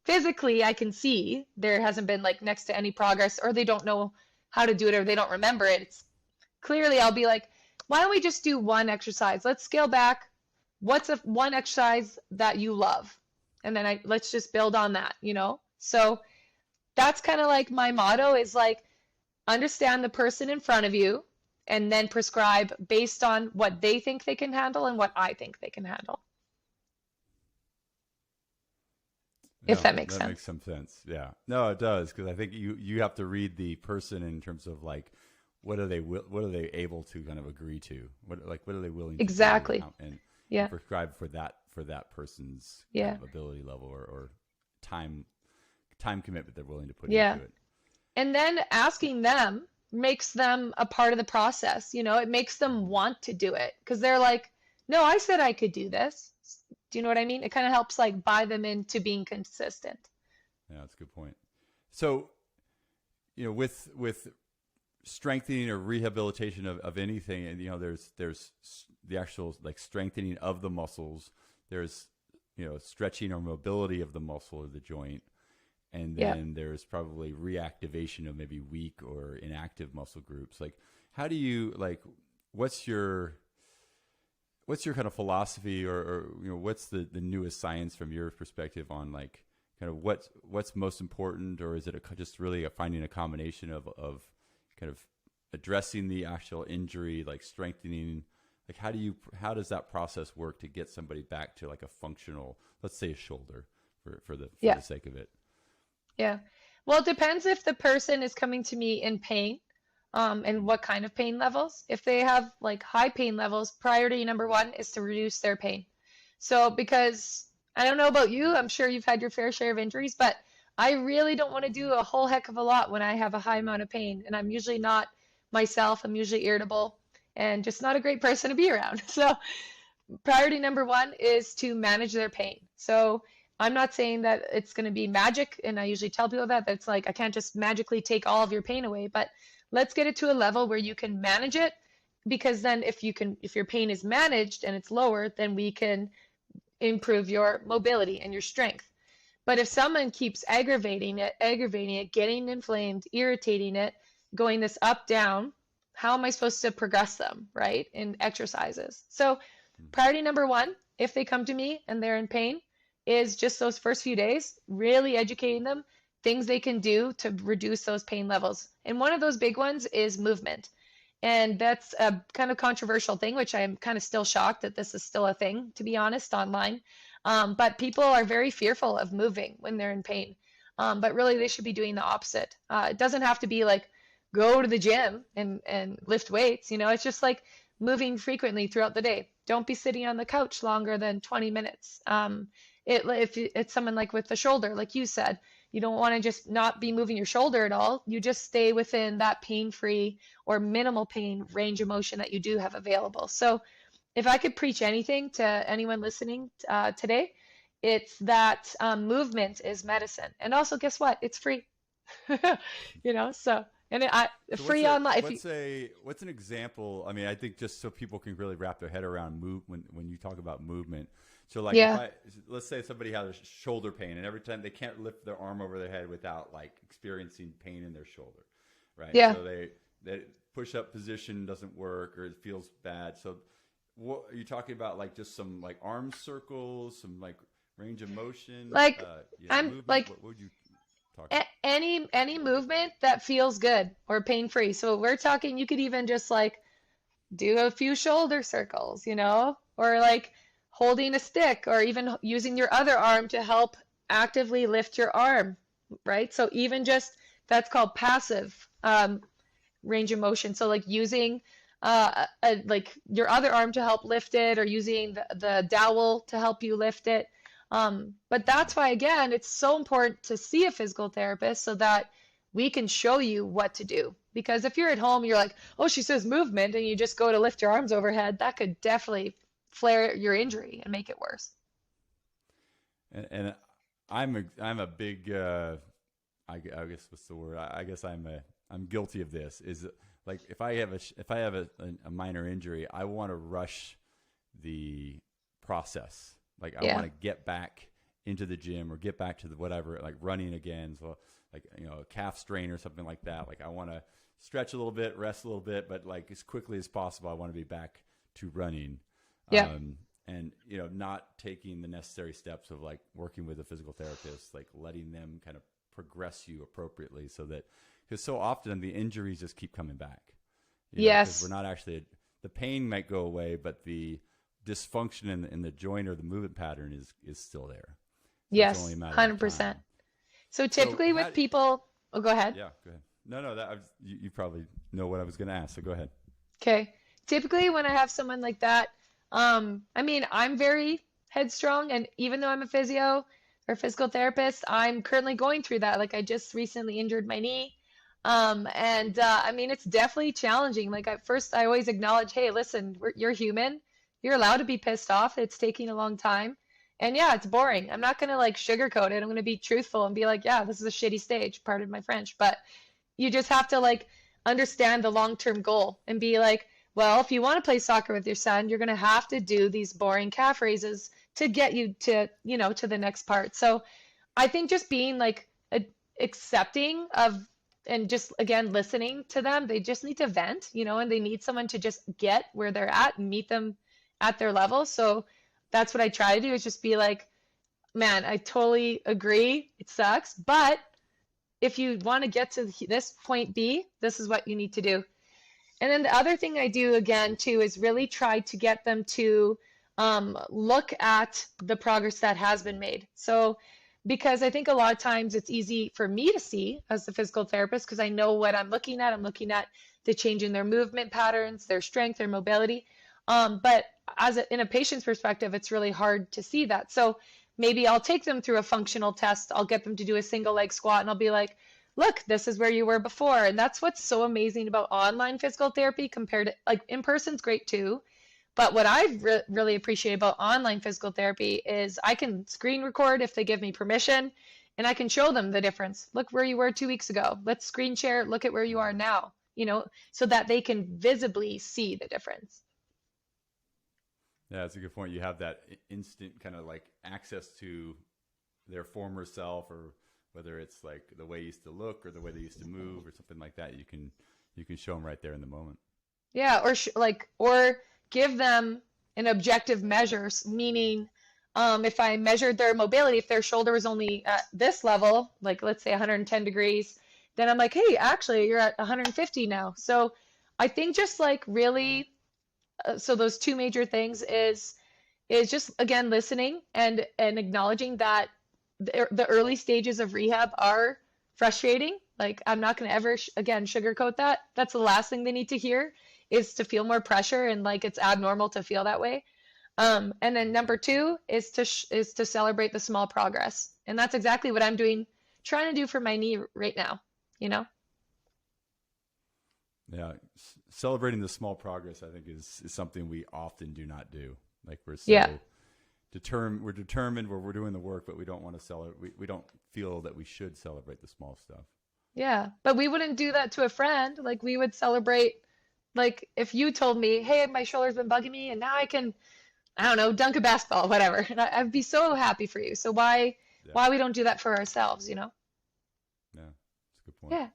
Speaker 2: physically, I can see there hasn't been like next to any progress, or they don't know how to do it, or they don't remember it. It's clearly I'll be like, why don't we just do one exercise? Let's scale back. What's one exercise that you love? And then let's just build on that, you know? So that's kind of like my motto is like understand the person in front of you and then prescribe based on what they think they can handle and what I think they can handle. If
Speaker 1: No,
Speaker 2: that makes
Speaker 1: that makes
Speaker 2: sense.
Speaker 1: some sense. Yeah. No, it does, because I think you have to read the person in terms of like what are they able to kind of agree to? What are they willing to do,
Speaker 2: Exactly.
Speaker 1: and
Speaker 2: Yeah.
Speaker 1: prescribe for that person's kind
Speaker 2: Yeah.
Speaker 1: of ability level, or time commitment they're willing to put into
Speaker 2: Yeah.
Speaker 1: it.
Speaker 2: And then asking them makes them a part of the process. You know, it makes them
Speaker 1: Mhm.
Speaker 2: want to do it because they're like, no, I said I could do this. Do you know what I mean? It kind of helps like buy them into being consistent.
Speaker 1: Yeah, that's a good point. So, with strengthening or rehabilitation of anything, and there's the actual like strengthening of the muscles. There's stretching or mobility of the muscle or the joint, and
Speaker 2: Yeah.
Speaker 1: then there's probably reactivation of maybe weak or inactive muscle groups. Like, how do you like? What's your kind of philosophy, or what's the newest science from your perspective on like kind of what's most important, or is it just really finding a combination of kind of addressing the actual injury, like strengthening, like how does that process work to get somebody back to like a functional, let's say a shoulder for
Speaker 2: Yeah.
Speaker 1: the sake of it?
Speaker 2: Yeah. Well, it depends if the person is coming to me in pain, and what kind of pain levels. If they have like high pain levels, priority number one is to reduce their pain. So, because I don't know about you, I'm sure you've had your fair share of injuries, but I really don't want to do a whole heck of a lot when I have a high amount of pain. And I'm usually not myself, I'm usually irritable and just not a great person to be around. So, priority number one is to manage their pain. So I'm not saying that it's going to be magic, and I usually tell people that that's like I can't just magically take all of your pain away, but let's get it to a level where you can manage it, because then if your pain is managed and it's lower, then we can improve your mobility and your strength. But if someone keeps aggravating it, getting inflamed, irritating it, going this up down, how am I supposed to progress them, right? In exercises. So priority number one, if they come to me and they're in pain, is just those first few days, really educating them, things they can do to reduce those pain levels. And one of those big ones is movement. And that's a kind of controversial thing, which I'm kind of still shocked that this is still a thing, to be honest, online. But people are very fearful of moving when they're in pain. But really, they should be doing the opposite. It doesn't have to be like go to the gym and lift weights. It's just like moving frequently throughout the day. Don't be sitting on the couch longer than 20 minutes. If it's someone like with the shoulder, like you said, you don't want to just not be moving your shoulder at all. You just stay within that pain-free or minimal pain range of motion that you do have available. So if I could preach anything to anyone listening today, it's that movement is medicine. And also, guess what? It's free. So and
Speaker 1: So
Speaker 2: free online. If you,
Speaker 1: what's an example? I mean, I think just so people can really wrap their head around when you talk about movement. So like
Speaker 2: yeah,
Speaker 1: let's say somebody has shoulder pain, and every time they can't lift their arm over their head without like experiencing pain in their shoulder, right?
Speaker 2: yeah.
Speaker 1: So they push up position doesn't work, or it feels bad. So what are you talking about? Like just some like arm circles, some like range of motion,
Speaker 2: Like I'm
Speaker 1: movement.
Speaker 2: like
Speaker 1: What would you talking?
Speaker 2: Any movement that feels good or pain-free. So we're talking, you could even just like do a few shoulder circles, or like holding a stick, or even using your other arm to help actively lift your arm, right? So even just that's called passive range of motion. So like using like your other arm to help lift it, or using the dowel to help you lift it. But that's why, again, it's so important to see a physical therapist so that we can show you what to do. Because if you're at home, you're like, oh, she says movement, and you just go to lift your arms overhead, that could definitely flare your injury and make it worse.
Speaker 1: And I'm a big I guess what's the word? I guess I'm guilty of this. Is like if I have a minor injury, I want to rush the process. Like I want to get back into the gym or get back to the whatever, like running again. So like, a calf strain or something like that. Like I want to stretch a little bit, rest a little bit, but like as quickly as possible, I want to be back to running.
Speaker 2: Yeah.
Speaker 1: And not taking the necessary steps of like working with a physical therapist, like letting them kind of progress you appropriately, so that, because so often the injuries just keep coming back.
Speaker 2: Yes.
Speaker 1: We're not actually, the pain might go away, but the dysfunction in the joint or the movement pattern is still there. So
Speaker 2: yes.
Speaker 1: it's only a matter of
Speaker 2: 100%.
Speaker 1: time.
Speaker 2: So typically with people, oh, go ahead.
Speaker 1: Yeah, go ahead. No, you probably know what I was going to ask, so go ahead.
Speaker 2: Okay. Typically when I have someone like that, I mean, I'm very headstrong, and even though I'm a physio or physical therapist, I'm currently going through that. Like I just recently injured my knee. I mean, it's definitely challenging. Like at first I always acknowledge, hey, listen, you're human. You're allowed to be pissed off. It's taking a long time. And yeah, it's boring. I'm not going to like sugarcoat it. I'm going to be truthful and be like, yeah, this is a shitty stage, pardon my French, but you just have to like understand the long-term goal and be like, well, if you want to play soccer with your son, you're going to have to do these boring calf raises to get you to, to the next part. So I think just being like accepting of, and just again listening to them, they just need to vent, and they need someone to just get where they're at and meet them at their level. So that's what I try to do, is just be like, man, I totally agree, it sucks, but if you want to get to this point B, this is what you need to do. And then the other thing I do again too is really try to get them to look at the progress that has been made. So because I think a lot of times it's easy for me to see as the physical therapist, because I know what I'm looking at. I'm looking at the change in their movement patterns, their strength, their mobility. But in a patient's perspective, it's really hard to see that. So maybe I'll take them through a functional test. I'll get them to do a single leg squat, and I'll be like, look, this is where you were before. And that's what's so amazing about online physical therapy compared to like in person's great too. But what I really appreciate about online physical therapy is I can screen record if they give me permission, and I can show them the difference. Look where you were 2 weeks ago. Let's screen share. Look at where you are now, so that they can visibly see the difference.
Speaker 1: Yeah, that's a good point. You have that instant kind of like access to their former self, or whether it's like the way you used to look or the way they used to move or something like that. You can show them right there in the moment.
Speaker 2: Yeah, or give them an objective measure, meaning if I measured their mobility, if their shoulder was only at this level, like let's say 110 degrees, then I'm like, hey, actually you're at 150 now. So I think just like really, so those two major things is just again listening and acknowledging that the early stages of rehab are frustrating. Like I'm not going to ever again sugarcoat that. That's the last thing they need to hear, is to feel more pressure and like it's abnormal to feel that way. And then number two is to celebrate the small progress, and that's exactly what I'm trying to do for my knee right now.
Speaker 1: Yeah, celebrating the small progress, I think, is something we often do not do. Like we're determined where we're doing the work, but we don't want to celebrate. We don't feel that we should celebrate the small stuff.
Speaker 2: Yeah, but we wouldn't do that to a friend. Like we would celebrate, like if you told me, hey, my shoulder's been bugging me and now I can, I don't know, dunk a basketball, whatever. And I'd be so happy for you. So why we don't do that for ourselves,
Speaker 1: Yeah, that's a good point.
Speaker 2: Yeah.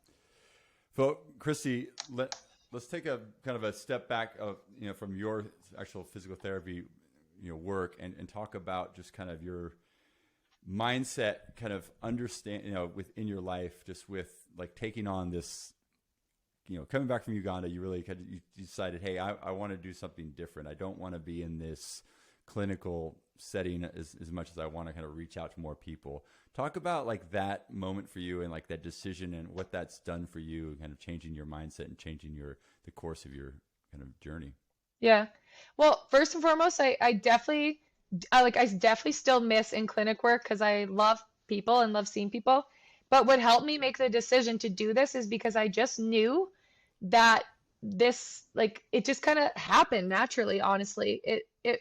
Speaker 1: So, Kristi, let's take a kind of a step back of from your actual physical therapy work and talk about just kind of your mindset kind of understand, within your life, just with like taking on this, coming back from Uganda, you really kind of, you decided, hey, I want to do something different. I don't want to be in this clinical setting as much as I want to kind of reach out to more people. Talk about like that moment for you and like that decision and what that's done for you, kind of changing your mindset and changing the course of your kind of journey.
Speaker 2: Yeah. Well, first and foremost, I definitely still miss in clinic work because I love people and love seeing people. But what helped me make the decision to do this is because I just knew that this, like, it just kind of happened naturally, honestly. It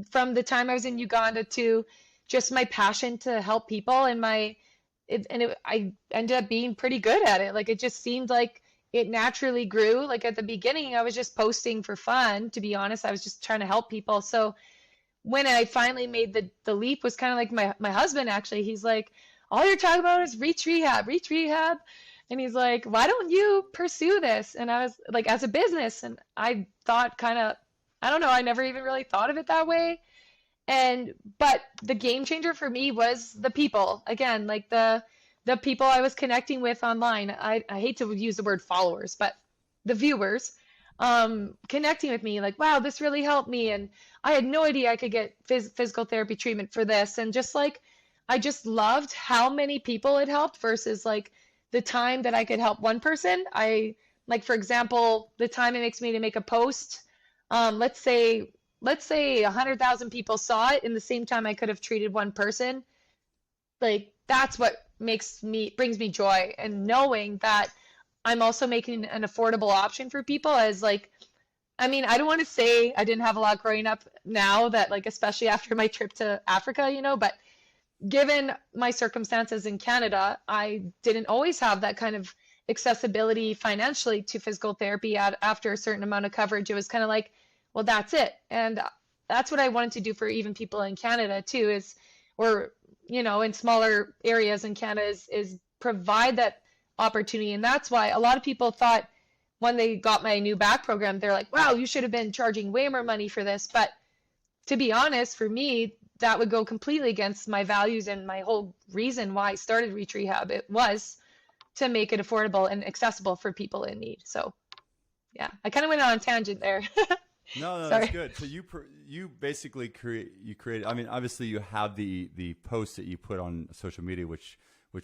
Speaker 2: from the time I was in Uganda to just my passion to help people and I ended up being pretty good at it. Like, it just seemed like it naturally grew. Like at the beginning, I was just posting for fun, to be honest. I was just trying to help people. So when I finally made the leap was kind of like my husband actually. He's like, all you're talking about is reach rehab. And he's like, why don't you pursue this? And I was like, as a business. And I thought kind of, I don't know, I never even really thought of it that way. But the game changer for me was the people. Again, like the people I was connecting with online. I hate to use the word followers, but the viewers connecting with me like, wow, this really helped me. And I had no idea I could get physical therapy treatment for this. And just like, I just loved how many people it helped versus like the time that I could help one person. Like, for example, the time it makes me to make a post, let's say 100,000 people saw it in the same time I could have treated one person. Like, that's what brings me joy. And knowing that I'm also making an affordable option for people as like, I mean, I don't want to say I didn't have a lot growing up now that like, especially after my trip to Africa, but given my circumstances in Canada, I didn't always have that kind of accessibility financially to physical therapy after a certain amount of coverage. It was kind of like, well, that's it. And that's what I wanted to do for even people in Canada too, or in smaller areas in Canada is provide that opportunity. And that's why a lot of people thought when they got my new back program, they're like, wow, you should have been charging way more money for this. But to be honest, for me, that would go completely against my values and my whole reason why I started Reach Rehab. It was to make it affordable and accessible for people in need. So yeah, I kind of went on a tangent there.
Speaker 1: No,
Speaker 2: Sorry.
Speaker 1: that's good. So you basically created. I mean, obviously you have the posts that you put on social media, which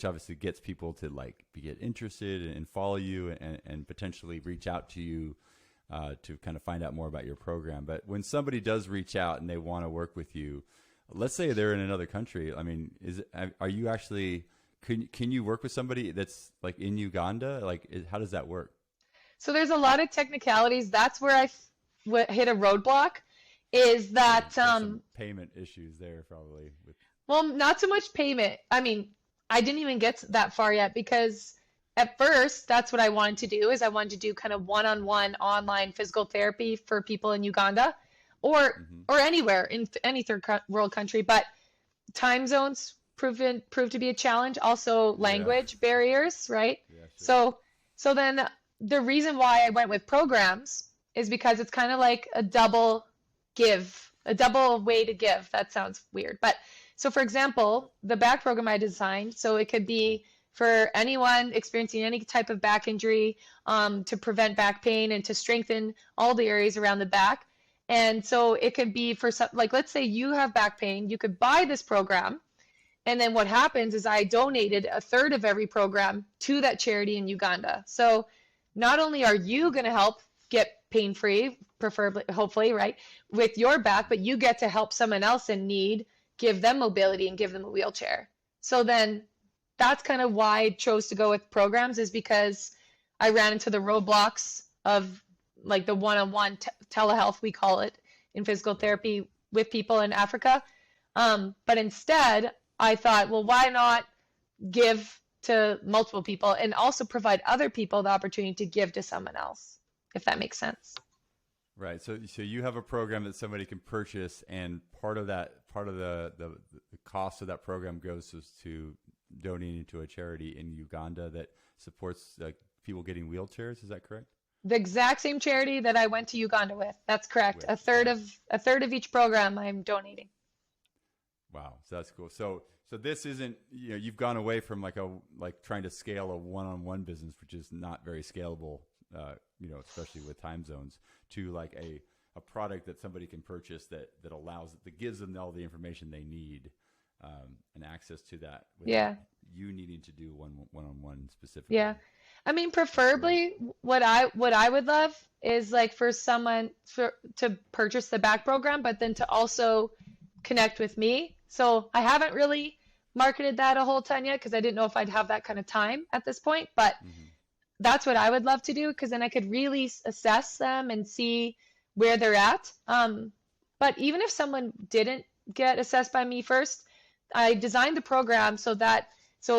Speaker 1: obviously gets people to like get interested and follow you and potentially reach out to you to kind of find out more about your program. But when somebody does reach out and they want to work with you, let's say they're in another country. I mean, are you actually can you work with somebody that's like in Uganda? Like, how does that work?
Speaker 2: So there's a lot of technicalities. That's where I hit a roadblock. Is that
Speaker 1: some payment issues there probably?
Speaker 2: Well, not so much payment. I mean, I didn't even get that far yet because at first that's what I wanted to do. Is I wanted to do kind of one-on-one online physical therapy for people in Uganda or anywhere in any third world country. But time zones proved to be a challenge. Also language barriers, right?
Speaker 1: Yeah, sure.
Speaker 2: So then the reason why I went with programs is because it's kind of like a double way to give. That sounds weird. But so for example, the back program I designed, so it could be for anyone experiencing any type of back injury, to prevent back pain and to strengthen all the areas around the back. And so it could be for some, like, let's say you have back pain, you could buy this program. And then what happens is I donated a third of every program to that charity in Uganda. So not only are you going to help get pain-free, preferably, hopefully, right, with your back, but you get to help someone else in need, give them mobility and give them a wheelchair. So then that's kind of why I chose to go with programs, is because I ran into the roadblocks of like the one-on-one telehealth, we call it, in physical therapy with people in Africa. But instead, I thought, well, why not give to multiple people and also provide other people the opportunity to give to someone else, if that makes sense.
Speaker 1: Right. So you have a program that somebody can purchase, and part of the cost of that program goes to donating to a charity in Uganda that supports people getting wheelchairs. Is that correct?
Speaker 2: The exact same charity that I went to Uganda with. That's correct. A third of each program I'm donating.
Speaker 1: Wow. So that's cool. So So this isn't, you've gone away from like trying to scale a one-on-one business, which is not very scalable, especially with time zones, to like a product that somebody can purchase that gives them all the information they need, and access to that without
Speaker 2: Yeah.
Speaker 1: you needing to do one-on-one
Speaker 2: Yeah.
Speaker 1: specifically.
Speaker 2: I mean,
Speaker 1: So,
Speaker 2: preferably what I would love is like for someone to purchase the back program, but then to also connect with me. So I haven't really marketed that a whole ton yet because I didn't know if I'd have that kind of time at this point, but
Speaker 1: mhm.
Speaker 2: that's what I would love to do because then I could really assess them and see where they're at. But even if someone didn't get assessed by me first, I designed the program so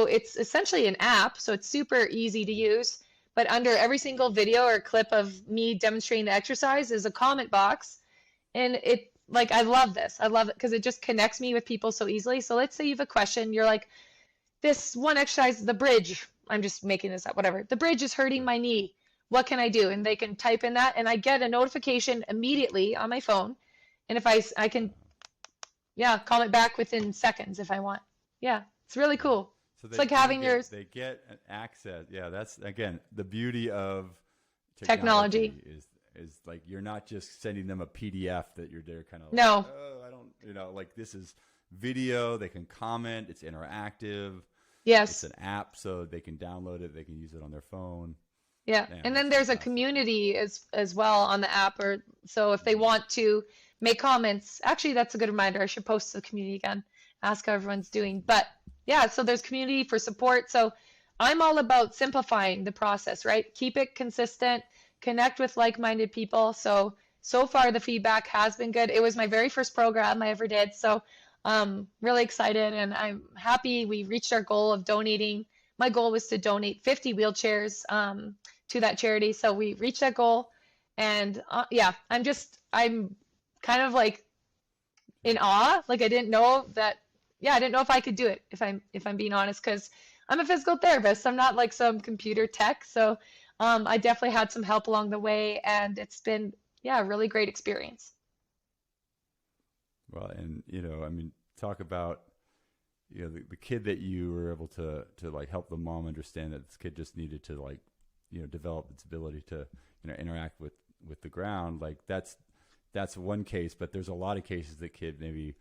Speaker 2: it's essentially an app, so it's super easy to use. But under every single video or clip of me demonstrating the exercise is a comment box, and it like I love this. I love it because it just connects me with people so easily. So let's say you have a question, you're like, this one exercise, the bridge, I'm just making this up, whatever. The bridge is hurting
Speaker 1: Sure.
Speaker 2: my knee. What can I do? And they can type in that, and I get a notification immediately on my phone. And if I can, yeah, call it back within seconds if I want. Yeah, it's really
Speaker 1: Yeah.
Speaker 2: cool.
Speaker 1: So
Speaker 2: It's
Speaker 1: they
Speaker 2: like
Speaker 1: do
Speaker 2: having
Speaker 1: get
Speaker 2: your
Speaker 1: they get an access. Yeah, that's again the beauty of
Speaker 2: technology.
Speaker 1: technology is like you're not just sending them a PDF that they're kind of like,
Speaker 2: No,
Speaker 1: oh, I don't, like this is video. They can comment. It's interactive. It's
Speaker 2: yes,
Speaker 1: an app, so they can download it. They can use it on their phone.
Speaker 2: yeah.
Speaker 1: Man,
Speaker 2: And
Speaker 1: that's
Speaker 2: then there's a
Speaker 1: fantastic.
Speaker 2: community as well on the app, or so if they
Speaker 1: Mhm.
Speaker 2: want to make comments. Actually, that's a good reminder. I should post to the community again, ask how everyone's doing. But yeah, so there's community for support. So I'm all about simplifying the process, right? Keep it consistent, connect with like-minded people. So far the feedback has been good. It was my very first program I ever did. So really excited and I'm happy we reached our goal of donating. My goal was to donate 50 wheelchairs to that charity. So we reached that goal. And yeah, I'm kind of like in awe. Like I didn't know that, yeah, I didn't know if I could do it if I'm being honest, because I'm a physical therapist. I'm not like some computer tech. So I definitely had some help along the way, and it's been, yeah, a really great experience.
Speaker 1: Well, and I mean, talk about the kid that you were able to like help the mom understand that this kid just needed to like develop its ability to interact with the ground. Like that's one case, but there's a lot of cases that kid maybe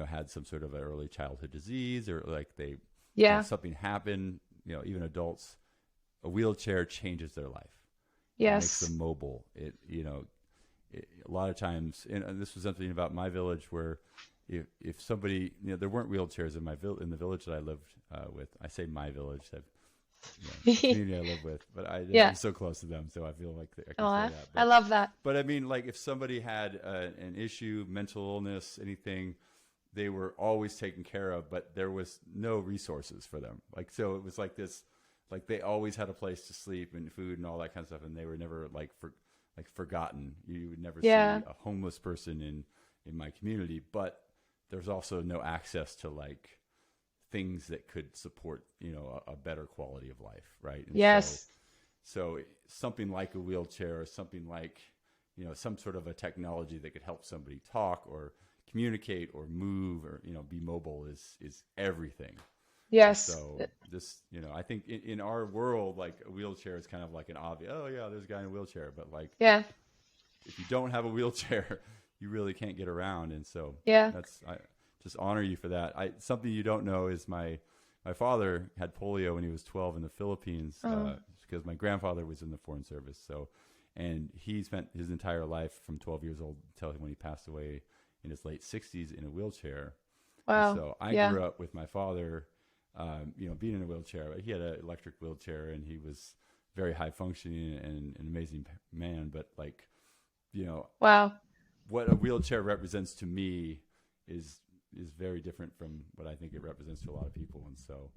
Speaker 1: had some sort of an early childhood disease, or like they
Speaker 2: Yeah.
Speaker 1: something happened. Even adults, a wheelchair changes their life. It makes
Speaker 2: Yes.
Speaker 1: them mobile. A lot of times, and this was something about my village where if somebody, there weren't wheelchairs in in the village that I lived with. I say my village, the community I live with, but
Speaker 2: Yeah.
Speaker 1: I'm so close to them, so I feel like I can say
Speaker 2: Oh,
Speaker 1: that.
Speaker 2: I love that.
Speaker 1: But I mean, like if somebody had an issue, mental illness, anything, they were always taken care of, but there was no resources for them. Like, so it was like this, like they always had a place to sleep and food and all that kind of stuff, and they were never like forgotten. You would never see
Speaker 2: Yeah.
Speaker 1: a homeless person in my community, but there's also no access to like things that could support a better quality of life, right? And
Speaker 2: Yes.
Speaker 1: so something like a wheelchair, or something like some sort of a technology that could help somebody talk or communicate or move or be mobile is everything. And
Speaker 2: Yes.
Speaker 1: so this, I think in our world, like a wheelchair is kind of like an obvious, oh yeah, there's a guy in a wheelchair. But like,
Speaker 2: Yeah.
Speaker 1: if you don't have a wheelchair, you really can't get around. And so
Speaker 2: Yeah.
Speaker 1: I just honor you for that. Something you don't know is my father had polio when he was 12 in the Philippines,
Speaker 2: Oh,
Speaker 1: because my grandfather was in the Foreign Service. So, and he spent his entire life from 12 years old until when he passed away in his late 60s in a wheelchair. And
Speaker 2: wow.
Speaker 1: so I
Speaker 2: Yeah.
Speaker 1: grew up with my father, being in a wheelchair. He had an electric wheelchair, and he was very high functioning and an amazing man. But like, you know,
Speaker 2: Wow.
Speaker 1: what a wheelchair represents to me is very different from what I think it represents to a lot of people. And so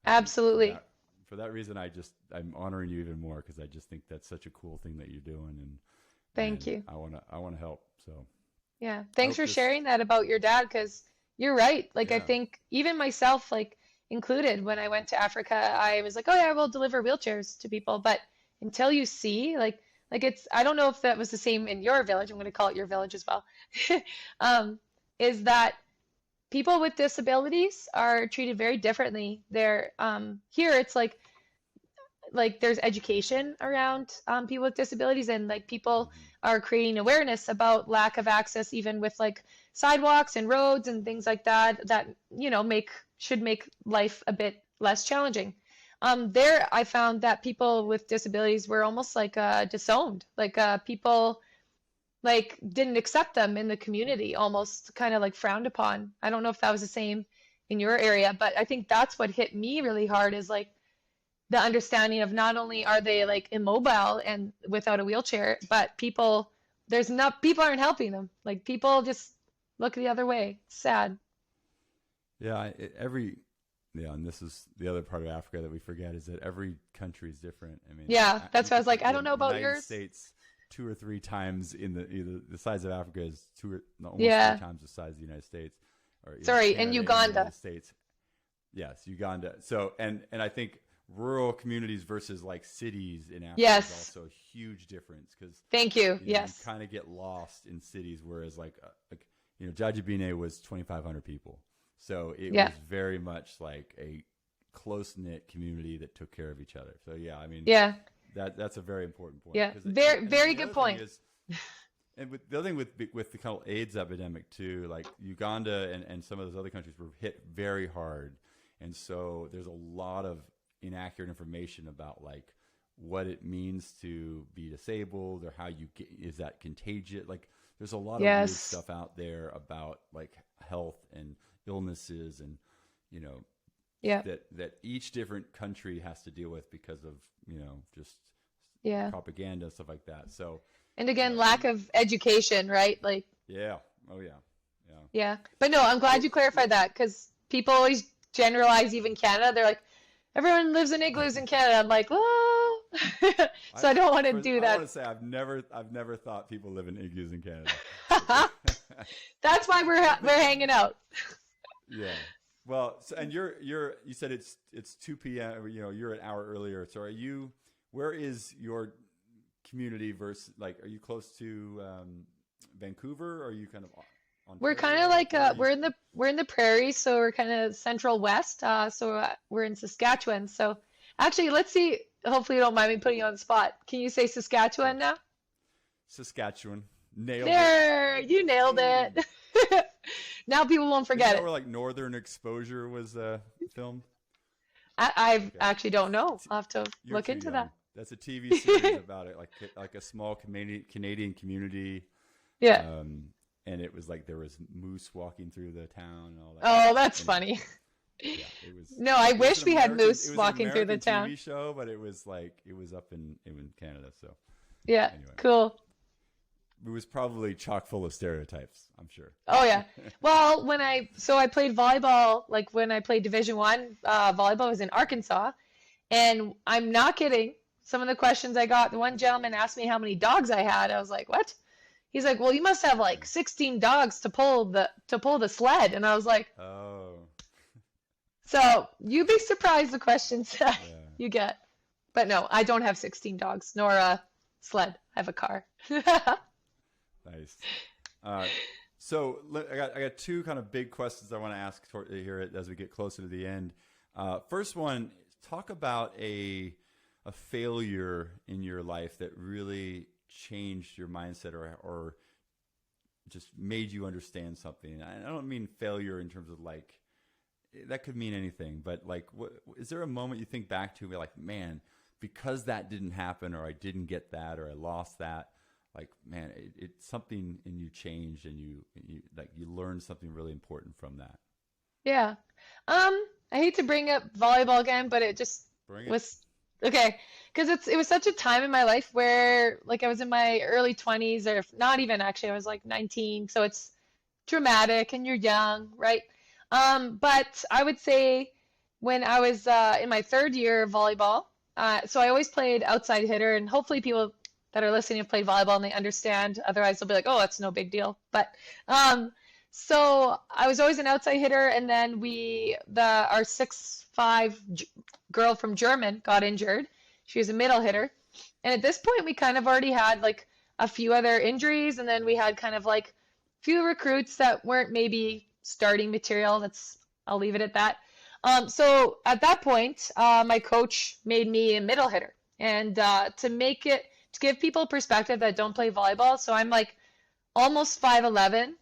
Speaker 1: I think
Speaker 2: Absolutely.
Speaker 1: for that reason, I'm honoring you even more, because I just think that's such a cool thing that you're doing,
Speaker 2: Thank
Speaker 1: and
Speaker 2: you.
Speaker 1: I want to help. So
Speaker 2: Yeah.
Speaker 1: I
Speaker 2: Thanks
Speaker 1: hope
Speaker 2: for
Speaker 1: this,
Speaker 2: sharing that about your dad, because you're right. Like, I
Speaker 1: yeah,
Speaker 2: think even myself, like, included, when I went to Africa, I was like, oh, yeah, we'll deliver wheelchairs to people. But until you see, I don't know if that was the same in your village. I'm going to call it your village as well. Um, is that people with disabilities are treated very differently. They're here it's like there's education around people with disabilities, and like people
Speaker 1: Hmm.
Speaker 2: are creating awareness about lack of access, even with like sidewalks and roads and things like that, that make should make life a bit less challenging. There I found that people with disabilities were almost like disowned, like people like didn't accept them in the community, almost kind of like frowned upon. I don't know if that was the same in your area, but I think that's what hit me really hard, is like the understanding of not only are they like immobile and without a wheelchair, but people aren't helping them. Like people just look the other way. It's sad.
Speaker 1: Yeah, yeah, and this is the other part of Africa that we forget is that every country is different. I mean,
Speaker 2: Yeah,
Speaker 1: you
Speaker 2: that's why I
Speaker 1: could
Speaker 2: was like,
Speaker 1: put
Speaker 2: I
Speaker 1: the
Speaker 2: don't know about
Speaker 1: United
Speaker 2: yours.
Speaker 1: States two or three times in the size of Africa is almost three
Speaker 2: Yeah.
Speaker 1: times the size of the United States, or
Speaker 2: Sorry, in
Speaker 1: Canada and the
Speaker 2: Uganda.
Speaker 1: United States. Yes, Uganda. So and I think rural communities versus like cities in Africa is
Speaker 2: Yes.
Speaker 1: also a huge difference because
Speaker 2: Thank you.
Speaker 1: you
Speaker 2: Yes.
Speaker 1: kind of get lost in cities, whereas like Jajibine was 2,500 people, so it
Speaker 2: Yeah.
Speaker 1: was very much like a close knit community that took care of each other. So yeah, I mean
Speaker 2: Yeah.
Speaker 1: that's a very important point.
Speaker 2: Yeah.
Speaker 1: 'Cause
Speaker 2: Very,
Speaker 1: and
Speaker 2: very
Speaker 1: the
Speaker 2: good
Speaker 1: other thing
Speaker 2: point.
Speaker 1: is, and the other thing with the kind of AIDS epidemic too, like Uganda and some of those other countries were hit very hard, and so there's a lot of inaccurate information about like what it means to be disabled or how you get, is that contagious? Like there's a lot of weird
Speaker 2: Yes.
Speaker 1: stuff out there about like health and illnesses and you know
Speaker 2: Yeah.
Speaker 1: that each different country has to deal with because of just
Speaker 2: Yeah.
Speaker 1: propaganda and stuff like that. So
Speaker 2: And again, lack of education, right? Like,
Speaker 1: yeah, oh yeah, yeah.
Speaker 2: yeah. But no, I'm glad
Speaker 1: So
Speaker 2: you clarified that, because people always generalize, even Canada. They're like, everyone lives in igloos in Canada. I'm like, well, so I don't want to do
Speaker 1: I want
Speaker 2: that.
Speaker 1: to say I've never thought people live in igloos in Canada.
Speaker 2: That's why we're hanging out.
Speaker 1: Yeah. Well, so, and you said it's 2 p.m. You're an hour earlier. So are you? Where is your community versus like? Are you close to Vancouver? Or are you kind of
Speaker 2: We're kind
Speaker 1: Ontario?
Speaker 2: of like
Speaker 1: Where are you?
Speaker 2: we're in the prairies, so we're kind of central west. We're in Saskatchewan. So actually, let's see. Hopefully, you don't mind me putting you on the spot. Can you say Saskatchewan
Speaker 1: Sure.
Speaker 2: now?
Speaker 1: Saskatchewan. Nailed it.
Speaker 2: There, you nailed
Speaker 1: Boom.
Speaker 2: it. Now people won't
Speaker 1: Isn't
Speaker 2: forget
Speaker 1: that
Speaker 2: it.
Speaker 1: where like Northern Exposure was filmed?
Speaker 2: I
Speaker 1: Okay.
Speaker 2: actually don't know.
Speaker 1: T-
Speaker 2: I'll have to
Speaker 1: You're
Speaker 2: look
Speaker 1: too
Speaker 2: into
Speaker 1: young.
Speaker 2: that.
Speaker 1: That's a TV series about it, like a small Canadian community,
Speaker 2: Yeah.
Speaker 1: um, and it was like there was moose walking through the town and all that kind of
Speaker 2: Oh,
Speaker 1: stuff.
Speaker 2: that's
Speaker 1: Anyway,
Speaker 2: funny.
Speaker 1: yeah,
Speaker 2: No, I
Speaker 1: it was
Speaker 2: wish we had
Speaker 1: It
Speaker 2: moose
Speaker 1: was an
Speaker 2: walking through the
Speaker 1: American
Speaker 2: town.
Speaker 1: TV show, but it was like it was up in Canada. So
Speaker 2: Yeah,
Speaker 1: anyway,
Speaker 2: cool.
Speaker 1: it was probably chock full of stereotypes, I'm sure.
Speaker 2: Oh yeah. Well, I played volleyball, like when I played Division 1, volleyball was in Arkansas, and I'm not kidding. Some of the questions I got, the one gentleman asked me how many dogs I had. I was like, "What?" He's like, "Well, you must have like 16 dogs to pull the sled." And I was like,
Speaker 1: Oh,
Speaker 2: "So, you'd be surprised the questions that
Speaker 1: yeah,
Speaker 2: you get." But no, I don't have 16 dogs nor a sled. I have a car.
Speaker 1: nice. Uh, so I got two kind of big questions I want to ask here as we get closer to the end. First one, talk about a failure in your life that really changed your mindset or just made you understand something. I don't mean failure in terms of like that could mean anything, but like, is there a moment you think back to where like, man, because that didn't happen, or I didn't get that, or I lost that, like, man, it's something in you changed, and you like you learned something really important from that.
Speaker 2: Yeah. I hate to bring up volleyball again, but it just
Speaker 1: Bring it.
Speaker 2: was okay, because it was such a time in my life where like I was in my early 20s, or not even, actually I was like 19, so it's dramatic and you're young, right? But I would say when I was in my third year of volleyball, so I always played outside hitter, and hopefully people that are listening have played volleyball and they understand. Otherwise, they'll be like, "Oh, that's no big deal." But so I was always an outside hitter, and then our 6'5" girl from German got injured. She was a middle hitter, and at this point, we kind of already had like a few other injuries, and then we had kind of like few recruits that weren't maybe starting material. I'll leave it at that. So at that point, my coach made me a middle hitter. And to give people perspective that don't play volleyball, so I'm like almost 5'11".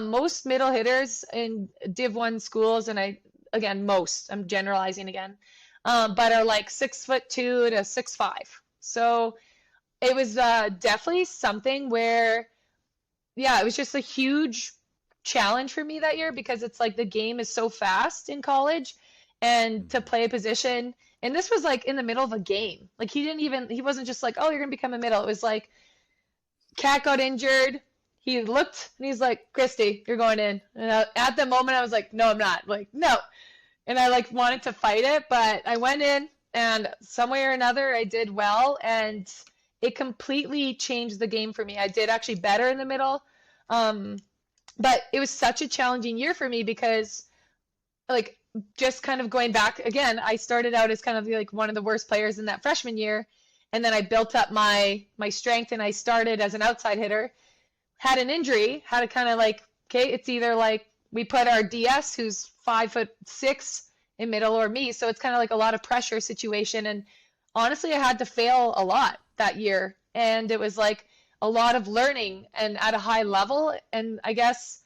Speaker 2: Most middle hitters in Div 1 schools, and I'm generalizing again, but are like 6'2" to 6'5". So it was definitely something where, yeah, it was just a huge challenge for me that year because it's like the game is so fast in college and to play a position. And this was like in the middle of a game. Like he wasn't just like, oh, you're going to become a middle. It was like, Cat got injured. He looked and he's like, Kristi, you're going in. And at the moment I was like, no, I'm not. Like, no. And I like wanted to fight it, but I went in and some way or another I did well and it completely changed the game for me. I did actually better in the middle. But it was such a challenging year for me because like just kind of going back again, I started out as kind of like one of the worst players in that freshman year. And then I built up my strength and I started as an outside hitter, had an injury, had to kind of like, okay, it's either like we put our DS who's 5'6" in middle or me. So it's kind of like a lot of pressure situation. And honestly, I had to fail a lot that year. And it was like a lot of learning and at a high level. And I guess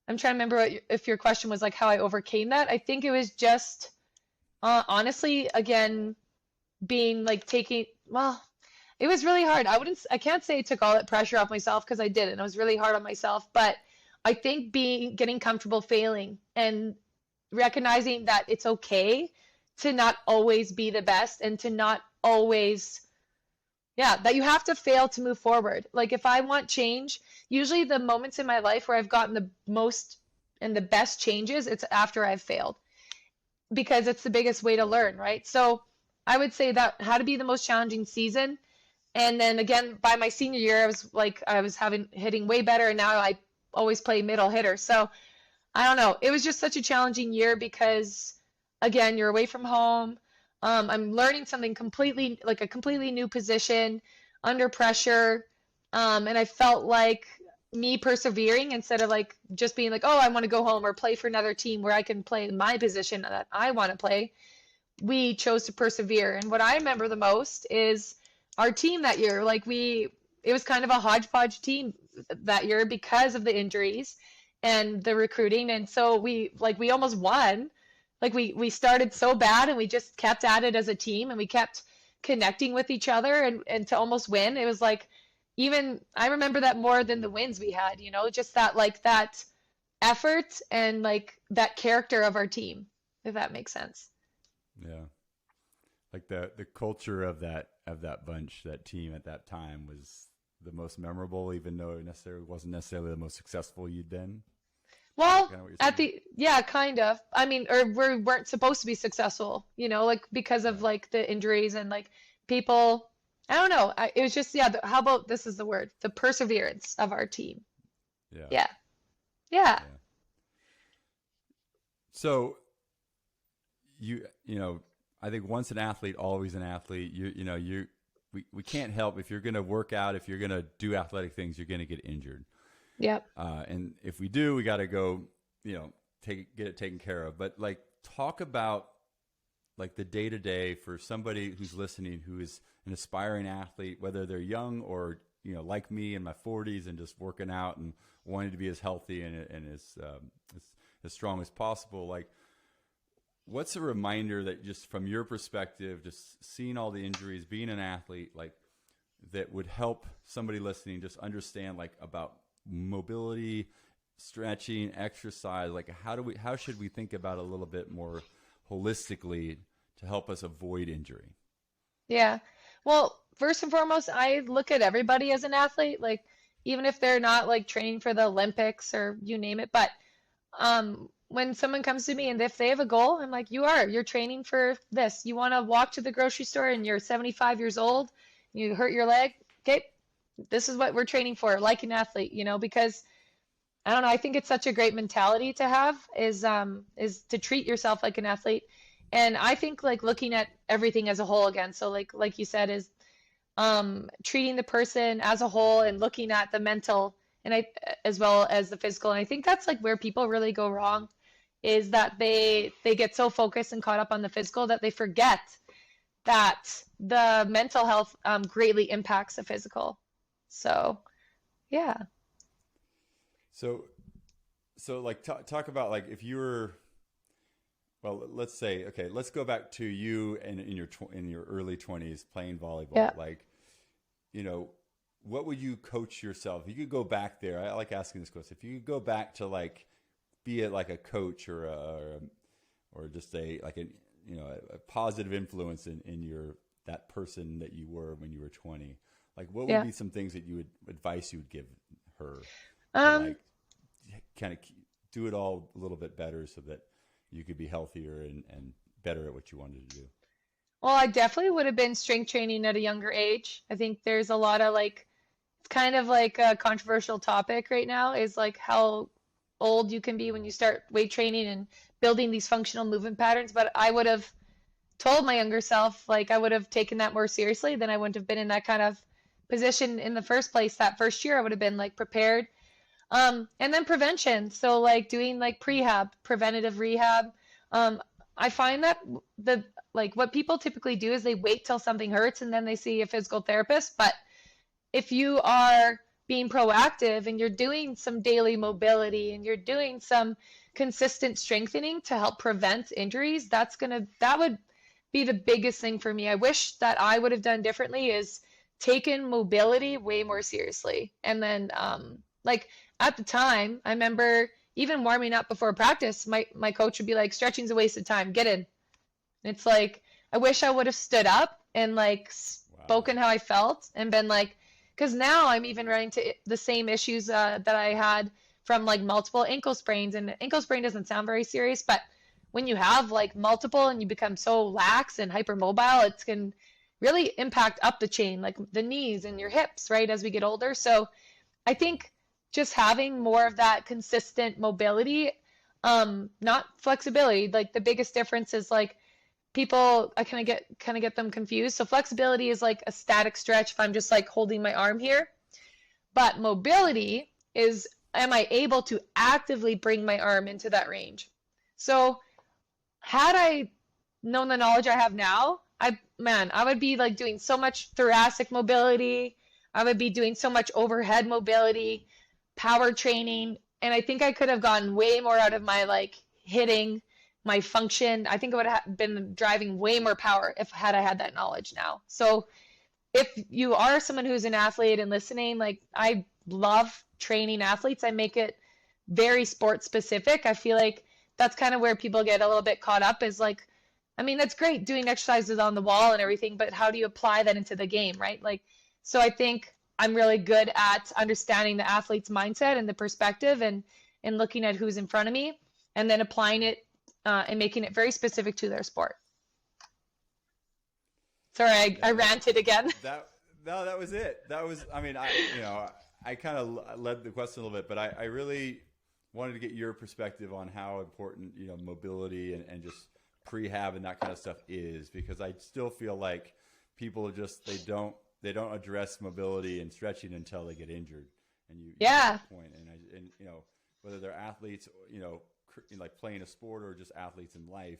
Speaker 2: I'm trying to remember if your question was like how I overcame that. I think it was just honestly, again, being like well, it was really hard. I can't say I took all that pressure off myself because I didn't. I was really hard on myself, but I think getting comfortable failing and recognizing that it's okay to not always be the best and to not always, yeah, that you have to fail to move forward. Like if I want change, usually the moments in my life where I've gotten the most and the best changes, it's after I've failed because it's the biggest way to learn, right? So I would say that had to be the most challenging season. And then again, by my senior year, I was hitting way better, and now I always play middle hitter. So I don't know. It was just such a challenging year because, again, you're away from home. I'm learning something like a completely new position, under pressure. And I felt like me persevering instead of like just being like, oh, I want to go home or play for another team where I can play my position that I want to play. We chose to persevere. And what I remember the most is our team that year. It was kind of a hodgepodge team that year because of the injuries and the recruiting. And so we almost won. Like we started so bad and we just kept at it as a team and we kept connecting with each other and to almost win. It was like, even I remember that more than the wins we had, just that effort and like that character of our team, if that makes sense.
Speaker 1: Yeah. Like the culture of that bunch, that team at that time was the most memorable, even though it wasn't necessarily the most successful you'd been.
Speaker 2: Well, kind of. I mean, or we weren't supposed to be successful, like because of like the injuries and like people. I don't know. It was just, how about this is the word, the perseverance of our team.
Speaker 1: Yeah.
Speaker 2: Yeah. Yeah.
Speaker 1: So I think once an athlete, always an athlete. We can't help if you're going to work out, if you're going to do athletic things, you're going to get injured.
Speaker 2: Yep.
Speaker 1: And if we do, we got to go, get it taken care of. But like, talk about like the day to day for somebody who's listening, who is an aspiring athlete, whether they're young or, like me in my 40s and just working out and wanting to be as healthy and as strong as possible. Like, what's a reminder that just from your perspective, just seeing all the injuries, being an athlete, like that would help somebody listening just understand like about mobility, stretching, exercise, like how should we think about it a little bit more holistically to help us avoid injury?
Speaker 2: Yeah. Well, first and foremost, I look at everybody as an athlete, like even if they're not like training for the Olympics or you name it, but when someone comes to me and if they have a goal, I'm like, you're training for this. You want to walk to the grocery store and you're 75 years old, you hurt your leg. Okay. This is what we're training for, like an athlete, because I don't know, I think it's such a great mentality to have is to treat yourself like an athlete. And I think like looking at everything as a whole again. So like you said, is treating the person as a whole and looking at the mental and I as well as the physical. And I think that's like where people really go wrong, is that they get so focused and caught up on the physical that they forget that the mental health greatly impacts the physical. So yeah.
Speaker 1: So, so like talk about like if you were, well, let's say, okay, let's go back to you and in your early 20s playing
Speaker 2: Yeah.
Speaker 1: volleyball. Like, you know, what would you coach yourself? If you could go back there. I like asking this question. If you could go back to like be it like a coach or just a like a a positive influence in your that person that you were when you were 20. Like what would
Speaker 2: Yeah.
Speaker 1: be some things that you would advice you would give her to
Speaker 2: Um,
Speaker 1: like kind of do it all a little bit better so that you could be healthier and better at what you wanted to do.
Speaker 2: well, I definitely would have been strength training at a younger age. I think there's a lot of like, it's kind of like a controversial topic right now, is like how old you can be when you start weight training and building these functional movement patterns. But I would have told my younger self, like I would have taken that more seriously, then I wouldn't have been in that kind of position in the first place. That first year, I would have been like prepared. And then prevention. So like doing like prehab, preventative rehab. Um, I find that the like what people typically do is they wait till something hurts and then they see a physical therapist. But if you are being proactive and you're doing some daily mobility and you're doing some consistent strengthening to help prevent injuries, that would be the biggest thing for me. I wish that I would have done differently, is taken mobility way more seriously. And then like at the time, I remember even warming up before practice, my coach would be like, stretching's a waste of time, get in. And it's like, I wish I would have stood up and like
Speaker 1: Wow.
Speaker 2: spoken how I felt and been like, because now I'm even running to the same issues that I had from like multiple ankle sprains. And ankle sprain doesn't sound very serious, but when you have like multiple and you become so lax and hypermobile, it can really impact up the chain, like the knees and your hips, right, as we get older. So I think just having more of that consistent mobility, not flexibility. Like the biggest difference is like people, I kind of get them confused. So flexibility is like a static stretch if I'm just like holding my arm here, but mobility is, am I able to actively bring my arm into that range? So had I known the knowledge I have now, I would be like doing so much thoracic mobility. I would be doing so much overhead mobility, power training, and I think I could have gotten way more out of my like hitting, my function. I think I would have been driving way more power if had I had that knowledge now. So if you are someone who's an athlete and listening, like I love training athletes. I make it very sport specific. I feel like that's kind of where people get a little bit caught up, is like, I mean, that's great doing exercises on the wall and everything, but how do you apply that into the game, right? Like, so I think I'm really good at understanding the athlete's mindset and the perspective and looking at who's in front of me and then applying it and making it very specific to their sport. Sorry, I
Speaker 1: Yeah,
Speaker 2: ranted again.
Speaker 1: that no, that was it. That was, I mean, I kind of led the question a little bit, but I really wanted to get your perspective on how important, mobility and just prehab and that kind of stuff is, because I still feel like people just, they don't address mobility and stretching until they get injured. And you make
Speaker 2: Yeah,
Speaker 1: that point. And whether they're athletes, like playing a sport or just athletes in life,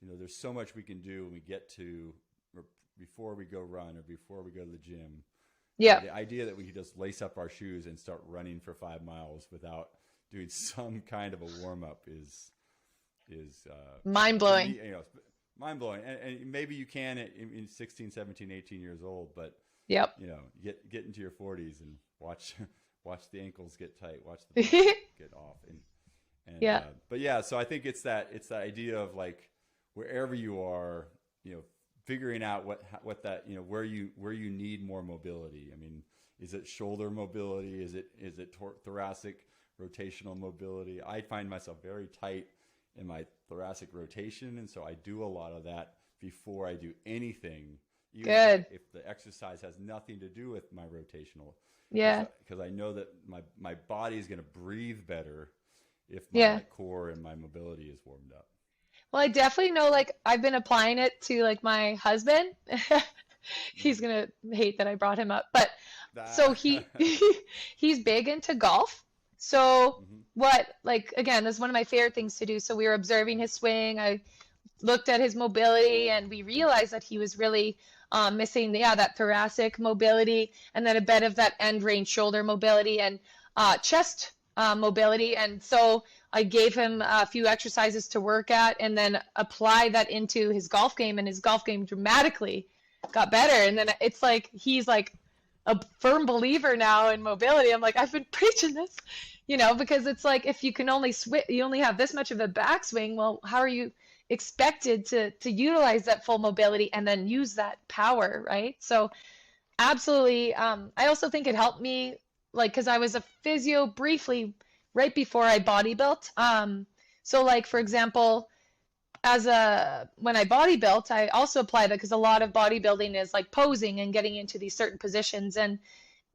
Speaker 1: there's so much we can do when we get to, or before we go run or before we go to the gym.
Speaker 2: yeah,
Speaker 1: The idea that we could just lace up our shoes and start running for 5 miles without doing some kind of a warm up is
Speaker 2: mind
Speaker 1: to
Speaker 2: blowing.
Speaker 1: me, mind blowing. And maybe you can in 16, 17, 18 years old, but
Speaker 2: Yep.
Speaker 1: get into your 40s and watch watch the ankles get tight, watch the boots get off, and
Speaker 2: Yeah,
Speaker 1: but yeah. So I think it's that idea of like wherever you are, figuring out what that where you need more mobility. I mean, is it shoulder mobility? Is it thoracic rotational mobility? I find myself very tight in my thoracic rotation, and so I do a lot of that before I do anything, even
Speaker 2: good.
Speaker 1: if the exercise has nothing to do with my rotational,
Speaker 2: Yeah,
Speaker 1: because I know that my body is going to breathe better if my
Speaker 2: yeah.
Speaker 1: like core and my mobility is warmed up.
Speaker 2: Well, I definitely know, like, I've been applying it to like my husband. He's
Speaker 1: Hmm.
Speaker 2: gonna hate that I brought him up, but So
Speaker 1: That.
Speaker 2: he's big into golf. So
Speaker 1: Mhm.
Speaker 2: what, like, again, this is one of my favorite things to do. So we were observing his swing. I looked at his mobility, and we realized that he was really missing, yeah, that thoracic mobility, and then a bit of that end range shoulder mobility and chest mobility. And so I gave him a few exercises to work at, and then apply that into his golf game, and his golf game dramatically got better. And then it's like he's like a firm believer now in mobility. I'm like, I've been preaching this, because it's like, if you can only you only have this much of a backswing, well, how are you expected to utilize that full mobility and then use that power, right? So absolutely. I also think it helped me, like, because I was a physio briefly right before I body built. So like, for example, when I body built, I also apply that, because a lot of bodybuilding is like posing and getting into these certain positions.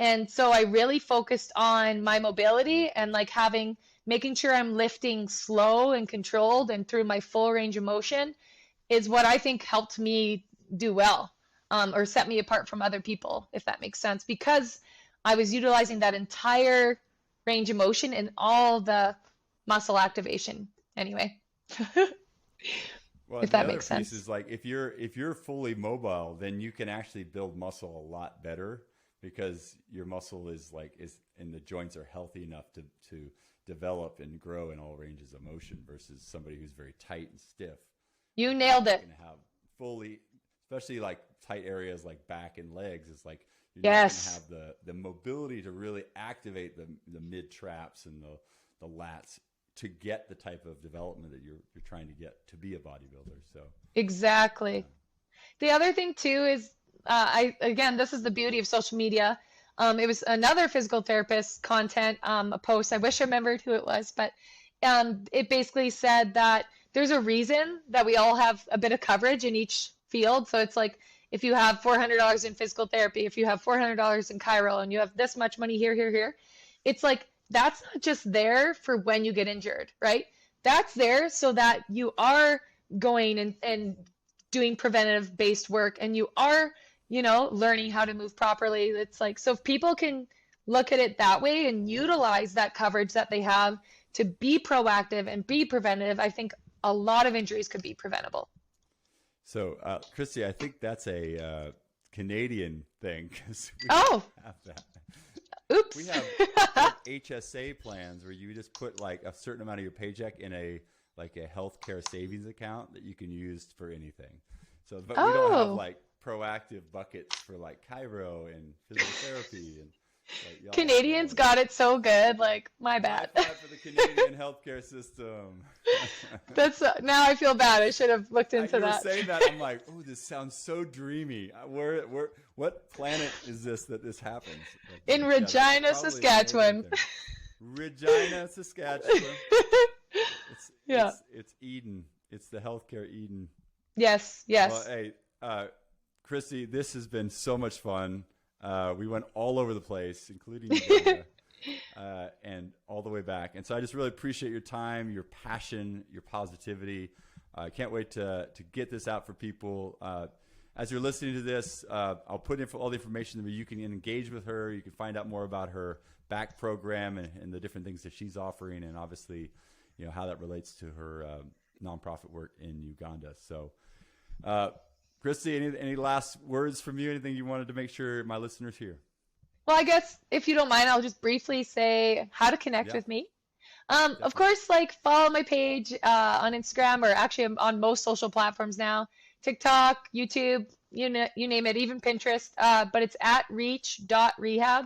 Speaker 2: And so I really focused on my mobility and like making sure I'm lifting slow and controlled and through my full range of motion is what I think helped me do well, or set me apart from other people, if that makes sense, because I was utilizing that entire range of motion and all the muscle activation anyway.
Speaker 1: Well,
Speaker 2: If
Speaker 1: the
Speaker 2: that
Speaker 1: other
Speaker 2: makes
Speaker 1: piece
Speaker 2: sense.
Speaker 1: is like if you're fully mobile, then you can actually build muscle a lot better because your muscle is and the joints are healthy enough to develop and grow in all ranges of motion versus somebody who's very tight and stiff.
Speaker 2: You nailed
Speaker 1: Not
Speaker 2: it.
Speaker 1: going to have fully, especially like tight areas like back and legs. It's like you're not going to
Speaker 2: Yes.
Speaker 1: have the mobility to really activate the mid traps and the lats to get the type of development that you're trying to get to be a bodybuilder. So
Speaker 2: Exactly. The other thing too is, again, this is the beauty of social media. It was another physical therapist content, a post. I wish I remembered who it was, but it basically said that there's a reason that we all have a bit of coverage in each field. So it's like, if you have $400 in physical therapy, if you have $400 in chiro, and you have this much money here, here, here, it's like, that's not just there for when you get injured, right? That's there so that you are going and doing preventative based work, and you are, learning how to move properly. It's like, so if people can look at it that way and utilize that coverage that they have to be proactive and be preventative, I think a lot of injuries could be preventable.
Speaker 1: So, Kristi, I think that's a Canadian thing because we
Speaker 2: Oh,
Speaker 1: don't have that. We
Speaker 2: oops.
Speaker 1: have HSA plans where you just put like a certain amount of your paycheck in a healthcare savings account that you can use for anything. So, but we don't have
Speaker 2: Oh,
Speaker 1: like proactive buckets for like chiro and physical therapy and like y'all.
Speaker 2: Canadians got it so good. Like, my
Speaker 1: High
Speaker 2: bad.
Speaker 1: five for the Canadian healthcare system.
Speaker 2: That's now I feel bad. I should have looked into
Speaker 1: You were
Speaker 2: that.
Speaker 1: saying that, I'm like, oh, this sounds so dreamy. What planet is this that this happens?
Speaker 2: In
Speaker 1: Yeah, that's
Speaker 2: Regina,
Speaker 1: probably a Canadian
Speaker 2: Saskatchewan.
Speaker 1: thing. Regina, Saskatchewan. It's
Speaker 2: Yeah.
Speaker 1: it's Eden. It's the healthcare Eden.
Speaker 2: Yes,
Speaker 1: Well,
Speaker 2: yes.
Speaker 1: hey, Kristi, this has been so much fun. We went all over the place, including Uganda, and all the way back. And so I just really appreciate your time, your passion, your positivity. I can't wait to get this out for people. As you're listening to this, I'll put in all the information where you can engage with her. You can find out more about her back program and the different things that she's offering, and obviously, how that relates to her nonprofit work in Uganda. So, Kristi, any last words from you? Anything you wanted to make sure my listeners hear?
Speaker 2: Well, I guess if you don't mind, I'll just briefly say how to connect
Speaker 1: Yeah,
Speaker 2: with me. Of
Speaker 1: definitely.
Speaker 2: course, like, follow my page on Instagram, or actually I'm on most social platforms now, TikTok, YouTube, you name it, even Pinterest. But it's at reach.rehab.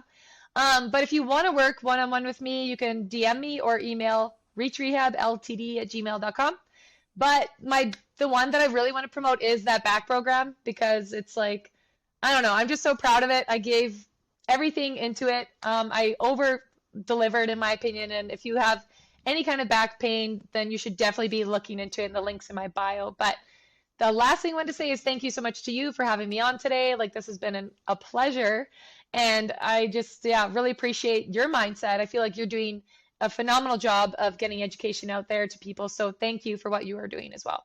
Speaker 2: But if you want to work one-on-one with me, you can DM me or email reachrehabltd@gmail.com. But the one that I really want to promote is that back program, because it's like, I don't know, I'm just so proud of it. I gave everything into it. I over delivered in my opinion. And if you have any kind of back pain, then you should definitely be looking into it in the links in my bio. But the last thing I want to say is thank you so much to you for having me on today. Like, this has been a pleasure. And I just, yeah, really appreciate your mindset. I feel like you're doing a phenomenal job of getting education out there to people. So thank you for what you are doing as well.